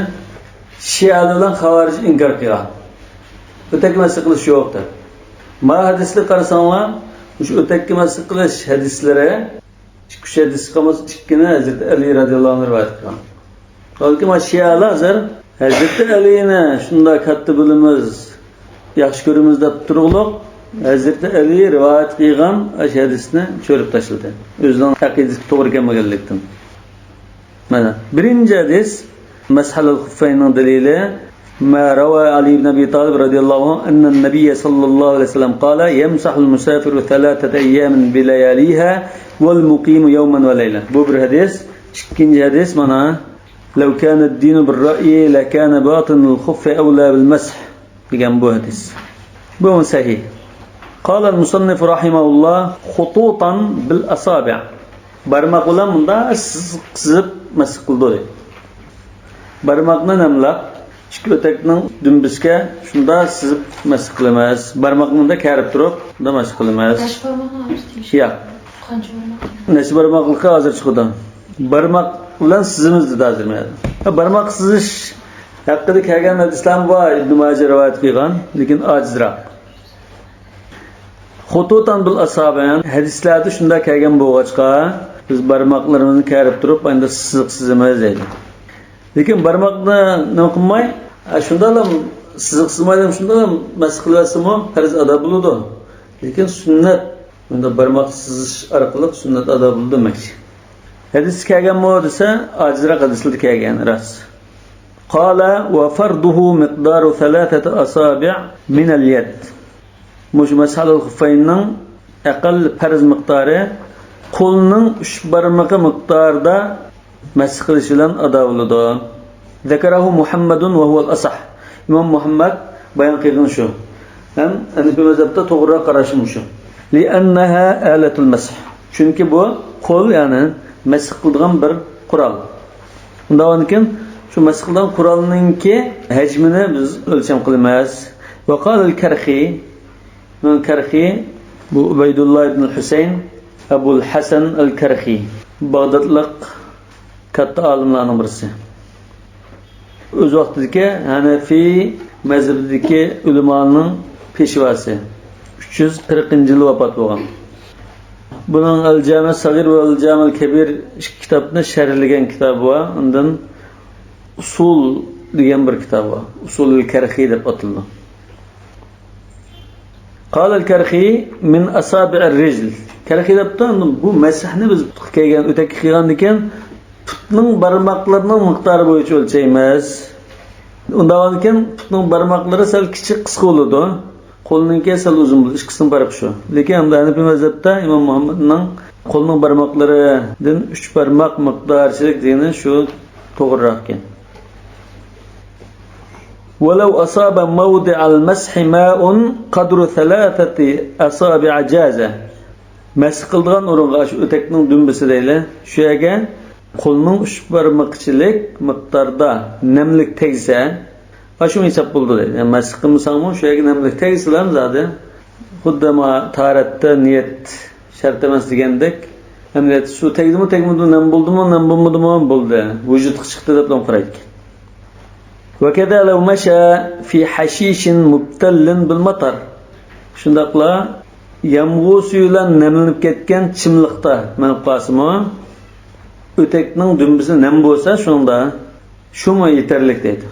[SPEAKER 1] Şialar bilan xavarij inkor qilgan. O'takka masih qilish yo'qdir. Ma hadisni qarasanglar, shu o'takka masih qilish hadislari ikki hadis qilmas, ikkini Hazrat Ali radhiyallohu anhu rivoyat qilgan. Balki ma Şialar hozir Hazrat Alini shunda katta bilimiz, yaxshi ko'ramiz deb turiblar. Hazrat Ali rivoyat qilgan hadisni cho'rib tashladi. O'zining aqidasiga to'g'ri kelmaganlikdan. Mana birinchi hadis مسح الخفين دليله ما روى علي بن أبي طالب رضي الله عنه أن النبي صلى الله عليه وسلم قال يمسح المسافر 3 أيام بلياليها والمقيم يوما وليلة. بوبر حديث شكين حديث منا لو كان الدين بالرأي لكان باطن الخف أولى بالمسح بجنبه حديث بو صحيح. قال المصنف رحمه الله خطوطا بالأصابع برمقلا من دا سزب مسح قلدوري barmoqni namlab ikki o'takning dumbisiga shunda sizib masih qilamiz. Barmoqni da karib turib, unda masih qilamiz.
[SPEAKER 2] Necha barmoqni olamiz?
[SPEAKER 1] Yo'q.
[SPEAKER 2] Qancha barmoq?
[SPEAKER 1] Necha barmoqlikka hozir chiqdi. Barmoq bilan sizimiz dedi hozir men. Barmoq sizish haqida kelgan hadislar bor, Ibn Majah rivoyat qilgan, lekin ojizroq. Xututan bil asaban hadislarda shunda kelgan bo'lg'achqa biz barmoqlarimizni karib turib, endi sizimiz deydi. Lekin barmoqni nima qilmay, shundalam siziqsizmaydim, shundalam masih qilyapsizmi, farz ado bo'ladi. Lekin sunnat, bunda barmoq sizish orqali sunnat ado bo'ladi demakchi. Hadis kelganmi desa, ajroq hadislarda kelgan ras. Qala wa farduhu miqdaru 3 asabi' min al-yad. Mush masal al-khuffaynning aqall farz miqdori qo'lning 3 barmoqi miqdorida masih qilish bilan ado bo'ladi. Zakarahu Muhammadun va huwa al-asah. Imom Muhammad bayon qilgan shu. Ham Hanifi mazhabda to'g'ri qarashim shu. Li'annaha alatul masih. Chunki bu qo'l, ya'ni masih qiladigan bir qurol. Undan keyin shu masih qilgan qurolningki hajmini biz o'lcham qilamiz. Va qala al-Karxi, bu Ubaydulloh ibn al-Husayn Abu al-Hasan al-Karxi, Bag'dodlik katta olimlarning birisi. O'z vaqtidagi Hanafi mazhabidagi ulamoning peshvasi. 340-yil vafot bo'lgan. Buning al-Jami' as-Sag'ir va al-Jami' al-Kabir kitobni sharhlagan kitobi bor. Undan usul degan bir kitob bor. Usul al-Karxi deb ataladi. قال الكرخي من أصابع الرجل. كرخي دەپتۇ bu masihni biz kelgan o'takka qilgan ekan putning barmoqlarining miqdori bo'yicha o'lchaymiz. Undan ekan putning barmoqlari sal kichik qisqa bo'ladi. Qo'lninki sal uzun bo'ladi. Ikkisining farqi shu. Lekin Hanafi mazhabda Imom Muhammadning qo'lning barmoqlaridan 3 barmoq miqdorchilik degani shu to'g'riroq ekan. ولو أصاب موضع المسح ماء قدر 3 أصابع جازة. Masih qilgan o'ringa shu o'takning dumbisi deyli. Shu yerga qo'lning 3 barmoqchilik miqdorda namlik tegsa, shu hisob bo'ldi deydi. Yani masih qilmasangmi shu yerga namlik tegsalar zodi xuddi ma taratda niyat shart emas degandek, amniyat suv tegdimi tegmadi, nam bo'ldimi, nam bo'lmadimi bo'ldi. Vujudga chiqdi deb qaraydi. وكذا لو مشى في حشيش مبتل بالمطر. Shundaqla yomg'ir suvi bilan namlanib ketgan chimliqda manib qolsimi, o'takning dumbisi nam bo'lsa, shunda shumi yetarlik deydi.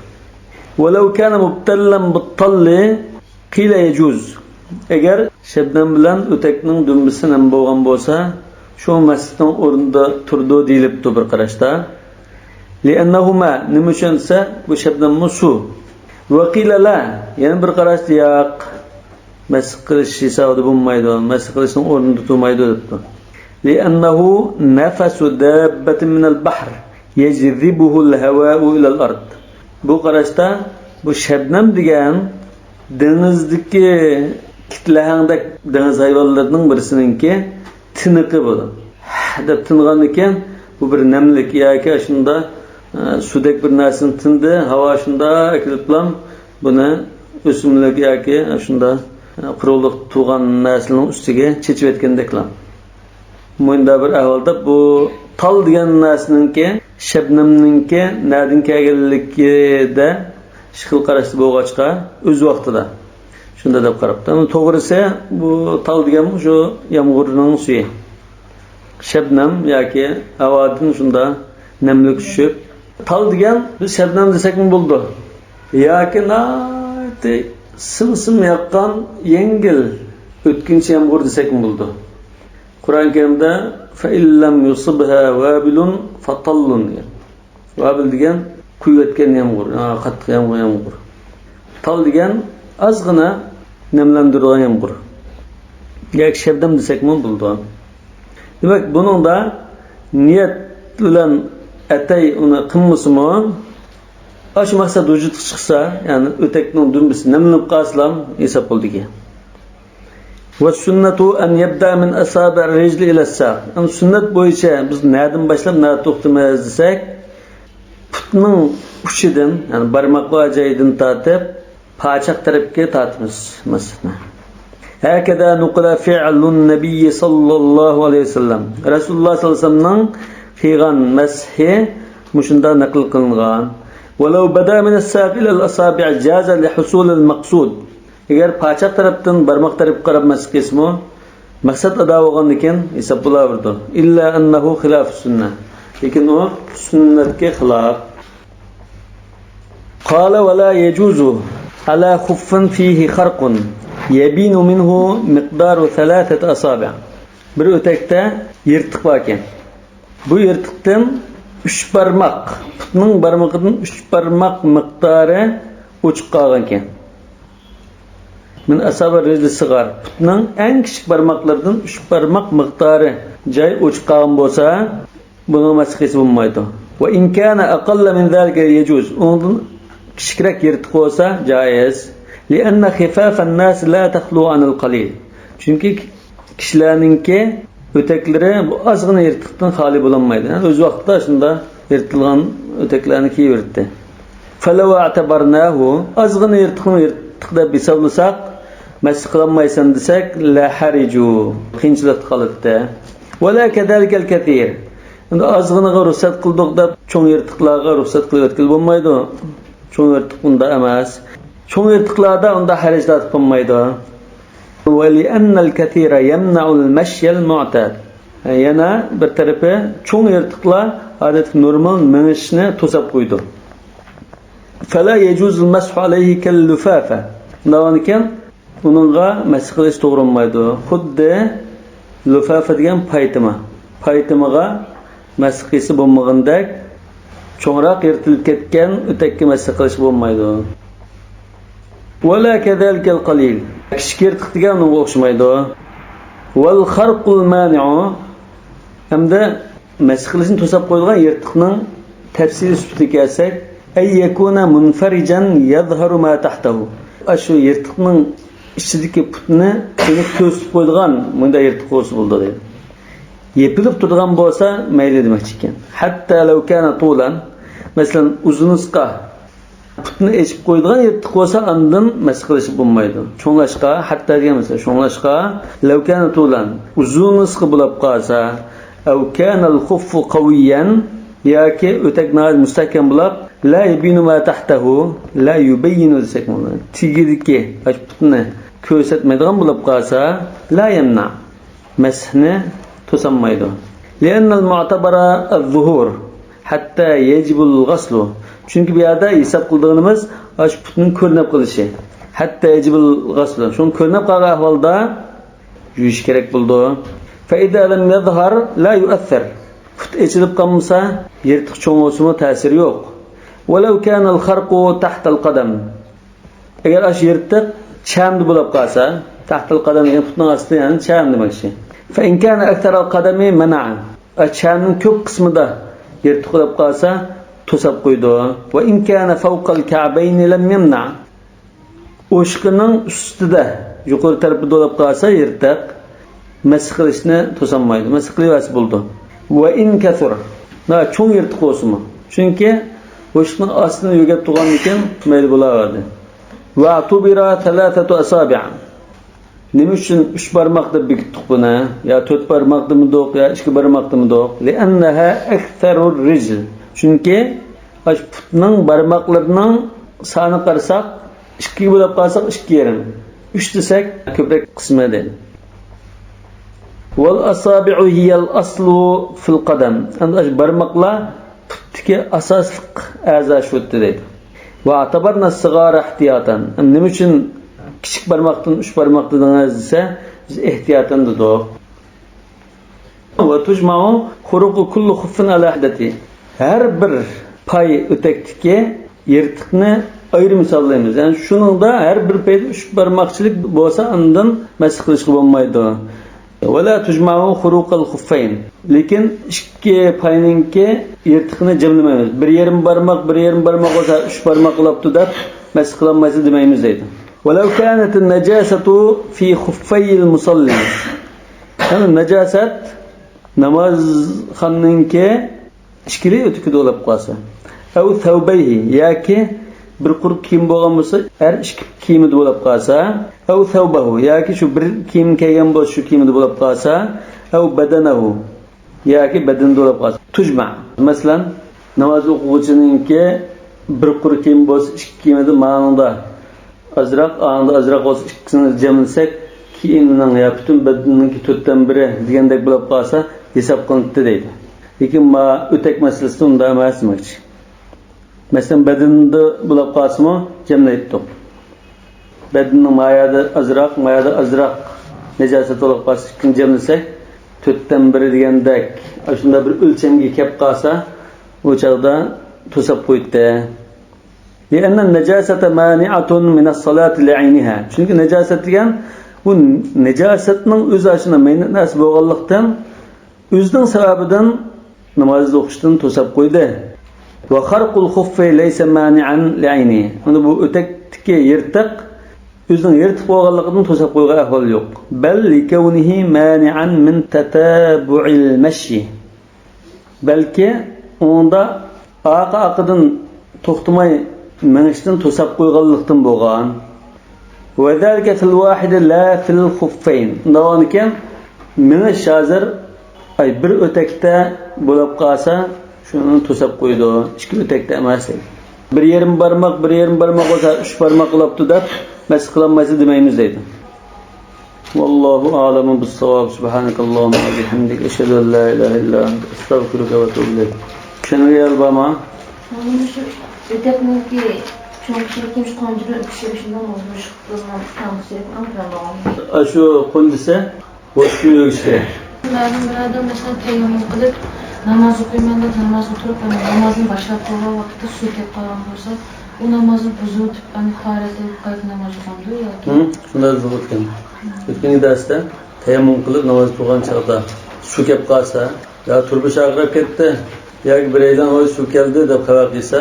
[SPEAKER 1] ولو كان مبتلا بالطل قيل يجوز. Agar shabnam bilan o'takning dumbisi nam bo'lgan bo'lsa, shu masjidning o'rnida turdi deyilibdi bir qarashda. لأنهما نمشنسا وشبنم سو وقيل لا يعني bir qarashda yo'q masih qilish hisobida bo'lmaydi, masih qilishning o'rnida turmaydi debdi. لأنه نفس دابة من البحر يجذبه الهواء إلى الأرض. Bu qarashda bu shabnam degan dengizdagi kitlahangda dengiz hayvonlarining birisininki tiniqi bo'ladi. Deb tingan ekan bu bir namlik yoki shunda sudek bir narsani tindi, havo shunda akilib bilan buni o'simlik yoki shunda quruqlik tug'an narsaning ustiga chechib etgandeklar. Bunda bir ahvolda bu tal degan narsaninki shabnamninki nadin kelganligida shikil qarashda bo'lg'achqa o'z vaqtida shunda deb qarabdi. To'g'risi bu tal degan shu yomg'irning suvi. Shabnam yoki havodan shunda namlik tushib tal degan biz shabnam desakmi bo'ldi. Yoki nati sim yoqqan yengil o'tkinchi yomg'ir desakmi bo'ldi. Qur'on Karimda fa illam yusibha wabilun fatallun. Wabil degan kuyayotgan yomg'ir, qattiq yomg'ir. Tal degan ozgina namlantirgan yomg'ir. Yoki shabnam desakmi bo'ldi. Demak, buningda niyat bilan atay uni qilmasmi, shu maqsad vujudga chiqsa, ya'ni o'takning dumbisi namlanib qolsa, hisob bo'ldiki. Va sunnatu an yabda min asabi' ar-rijl ila as-saq. Am sunnat bo'yicha biz nadan boshlab nada to'xtamaymiz desak, putning uchidan, ya'ni barmoqlar joyidan tortib, pochoq tarafga tortamiz masjidni. Hakada nuqla fi'lun nabiy sallallohu alayhi vasallam. Rasululloh sallallohu alayhi vasallamning qilgan mashi mushunda naql qilingan. Walau bada min as-saq ila al-asabi' jaza li husul al-maqsud. Agar pochoq tarafdan barmoq tarafga qarab mash qilsmi, maqsad ado bo'lgan ekan hisob bo'laverdi. Illa annahu xilaf sunnah. Lekin u sunnatga xilof. Qala wa la yajuzu ala khuffin fihi kharqun yabinu minhu miqdaru 3 asabi'. Bir o'takda yirtiq bor ekan. Bu yirtiqdan 3 barmoq, putning barmog'idan 3 barmoq miqdori o'chib qolgan ekan. Min asabi rijli sigar. Putning eng kichik barmoqlaridan 3 barmoq miqdori joy o'chib qolgan bo'lsa, buni masxisi bo'lmaydi. Va in kana aqalla min zalika yajuz. Undan kichikroq yirtiq bo'lsa joiz. Lianna khifaf an-nas la takhlu an al-qalil. Chunki kishilarningki o'taklari bu ozgina yirtiqdan xoli bo'lmaydi. O'z vaqtida shunda yirtilgan o'taklarni kiyverdi. Falaw a'tabarnahu ozgina yirtiqni yirtiq deb hisoblasak, masih qilmaysan desak, la hariju qiyinchilik qoladi. Va la kadalika al-kathir. Endi ozginaga ruxsat qildik deb cho'ng yirtiqlarga ruxsat qilayotgan bo'lmaydi. Cho'ng yirtiq bunda emas. Cho'ng yirtiqlarda unda harajlar qilmaydi. وَلِأَنَّ الْكَثِيرَ يَمْنَعُ الْمَشْيَ الْمُعْتَادِ. Yana bir tarafi cho'ng yirtiqlar odatda normal minishni to'sab qo'ydi. فَلَا يَجُوزُ الْمَسْحُ عَلَيْهِ كَاللُّفَافَةِ. Bundan ekan Bununla mesih qilish to'g'ri bo'lmaydi. Xuddi lufafa degan paytimaga mesih qilsa bo'lmagandek, cho'ngroq yirtilib ketgan o'takka mesih qilish bo'lmaydi. Wala kadhalika qalil. Kichik yirtiq degan unga o'xshamaydi. Wal kharqul mani'u. Hamda mesih qilishni to'sab qo'yilgan yirtiqning tafsili sifatiga kelsak, ay yakuna munfarijan yadhharu ma tahtahu. Shu yirtiqning ichidagi putni to'sib qo'yilgan bunda yirtiq bo'lsa deydi. Yepilib turgan bo'lsa mayli demoqchi ekan. Hatta law kana tulan, masalan uzunusqa putni echib qo'yilgan yirtiq bo'lsa undan mesih qilish bo'lmaydi. Cho'nglashqa, hatta degan mesela cho'nglashqa law kana tulan uzunusqa bo'lib qolsa, aw kana al-khuffu qawiyan yoki o'taknaz mustahkam bo'lib la yubinu ma tahtahu la yubayinu sakmuna tigidiki putni ko'rsatmaydigan bo'lib qolsa la yamna masihni to'sanmaydi. Li'anna al-mu'tabara az-zuhur hatta yajibu al-ghaslu. Chunki bu yerda hisob qilganimiz shu putning ko'rinib qolishi. Hatta yajibu al-ghaslu. Shuni ko'rinib qolgan ahvolda yuvish kerak bo'ldi. Fa idza lam yadhhar la yu'aththir. Put echilib qolmasa yirtiq cho'ng bo'lsa ta'siri yo'q. Walau kana al-kharqu tahta al-qadam. Agar ash yirtiq chamdi bo'lib qolsa, tahta al-qadam degan putning ostida, ya'ni cham demoqchi. Fa in kana akthar al-qadami mana'a. Chamning ko'p qismida yirtiq bo'lib qolsa, to'sab qo'ydi. Va in kana fawqa al-ka'bayn lam yamna. O'shqining ustida, yuqori tarafida bo'lib qolsa yirtiq mesih qilishni to'sanmaydi. Mesih qilyapsi bo'ldi. Va in kathur. Cho'ng yirtiq bo'lsa-mi? Chunki o'shqning ostini yugab turgan ekan, mayli bo'laveradi. Va tubira thalathatu asabi'. Nima uchun 3 barmoq deb bekitdik buni? Ya 4 barmoq demidoq, ya 2 barmoq demidoq? Li'annaha aktharur rijl. Chunki ash putning barmoqlarining soni qarasak 2 bo'lib qolsak 2,5. 3 desak ko'proq qismi deydi. Wal asabi'u hiya al-aslu fil qadam. Andash barmoqlar putdagi asosliq a'zo shu deydi. Va atabarna sigara ihtiyatan. Nima uchun kichik barmoqdan 3 barmoq dedingiz desa, biz ehtiyatan dedik. Va tujma'u khuruqu kulli khuffin ala ahdati. Har bir pay o'takdagi yirtiqni ayrim misollaymiz. Ya'ni shuningda har bir payda 3 barmoqchilik bo'lsa, undan mesih qilishga bo'lmaydi. Wala tujma'u khuruqal khuffayn. Lekin ikki payninki yirtiqni jamlamaymiz. 1,5 barmoq, 1,5 barmoq bo'lsa 3 barmoq qilibdi deb mesih qilmaymiz demaymiz deydi. Walau kanat an-najasatu fi khuffay al-musalli. Yani najasat namoz xonninki ishkili o'tikida bo'lib qolsa, aw thawbayhi yoki bir quruq kiyim bo'lgan bo'lsa, har ikki kiyimida bo'lib qolsa, aw thawbahu yoki shu bir kiyim kiygan bo'lsa, shu kiyimida bo'lib qolsa, aw badanahu yoki badanida bo'lib qolsa. Tujma. Masalan, namoz o'quvchininki bir quruq kiyim bo'lsa, ikki kiyimida ma'noda azroq bo'lsa, ikkisini jamlasak, kiyimning ya butun badanininki 4dan biri degandek bo'lib qolsa, hisob qilinadi deydi. Lekin ma o'tak masalasida unda emas demoqchi. Masalan, badanida bo'lib qolsa-mu, jamlaydi. Badanning mayada azroq najosat bo'lib qolsa, ikkin jamlasak, 4dan biri degandek, shunda bir o'lchamga kelib qolsa, u chaqda to'sab qo'ydi. Li'anna an-najasata mani'atun min as-salati li'ayniha. Chunki najosat degan bu najosatning o'z ashina ma'nosi bo'lganlikdan o'zining sababidan namozda o'qishdan to'sab qo'ydi. Va kharqul khuffi laysa mani'an li'ayni. Unda bu o'takdagi yirtiq o'zining yirtiq bo'lganligidan to'sab qo'ygan ahvol yo'q. Bal likawnihi mani'an min tatabu'il mashi. Balki unda oqidan to'xtamay minishdan to'sab qo'yganlikdan bo'lgan. Va zalika fil wahid la fil khuffayn. Davonikan minish hozir bir o'takda bo'lib qolsa, shuni to'sab qo'ydi. Ikki o'takda emas. 1,5 barmoq bo'lsa 3 barmoq qilibdi deb mesih qilinmaydi demaymiz deydi. Vallohu a'lamu bis-savab. Subhanakallahumma va bihamdika ashhadu an la ilaha illa anta astaghfiruka va atubu ilayk. Shunga yalbama.
[SPEAKER 2] O'takninki
[SPEAKER 3] Çünkü kimse konucunun öpüşüşünden olmuş. Bundan tanıştık. Ama
[SPEAKER 1] Aşu kondise boşmuyor işte.
[SPEAKER 2] Ma'lum bir adam mesela tayammum qilib namoz o'qiyman deb namoz o'tirib namozni boshlab qo'ygan vaqtda suv kelib qolgan bo'lsa u namozni buzib tahoratni qayta namoz o'qimdi yoki
[SPEAKER 1] Shunday deb o'tgan. O'tgan darsda tayammum qilib namoz o'qigan chog'da suv kelib qolsa, yo turmush ag'rab ketdi, yoki biraydan o'y suv keldi deb xabar qilsa,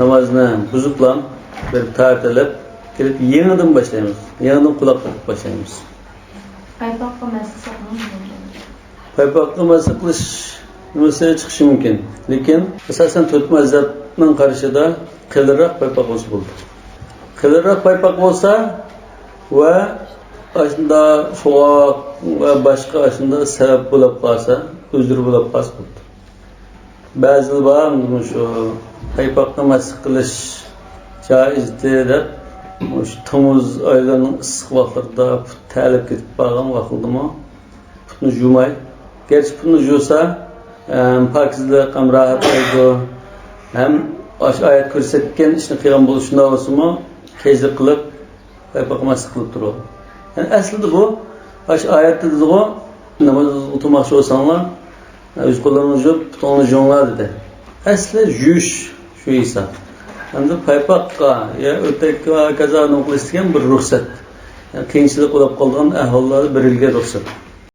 [SPEAKER 1] namozni buziblam bir tartilib kelib yangidan boshlaymiz. Yangidan quloq qilib boshlaymiz.
[SPEAKER 3] Paypoqqa masjid saqlanmaydi.
[SPEAKER 1] Paypoqqa masa qilish nimasi chiqishi mumkin. Lekin asosan to'rt mazhabning qarashida qilirroq paypoq bo'lsa bo'ldi. Qilirroq paypoq bo'lsa va aslında soğuk ve başka aslında sebep bulup kalsa, özür bulup kalsa oldu. Bazı var mı şu paypakla masık kılış caizdir deb, şu Temmuz aylarının ısık vaxtlarında put talep ketip bağlan vaxtıldı mı? Putunu jumay. Gerçi putunu juysa, pakizlik, hem rahat oldu, hem ayet ko'rsatgan ishni qilgan bo'lishunda bo'lsa-mu, kechlik qilib paypakla masık qilib turadi. Yani aslında bu, baş ayette dedi o, namaz oturmakçı olsanlar, yüz kollarınız yok, putanınız yonlar dedi. Aslında yüş, şu İsa. Hem de paypakka, ya öteki kazanın kılıçtıkken bir ruhsat. Yani kıyınçılık olup kaldıran ahvalları bir ilge ruhsat.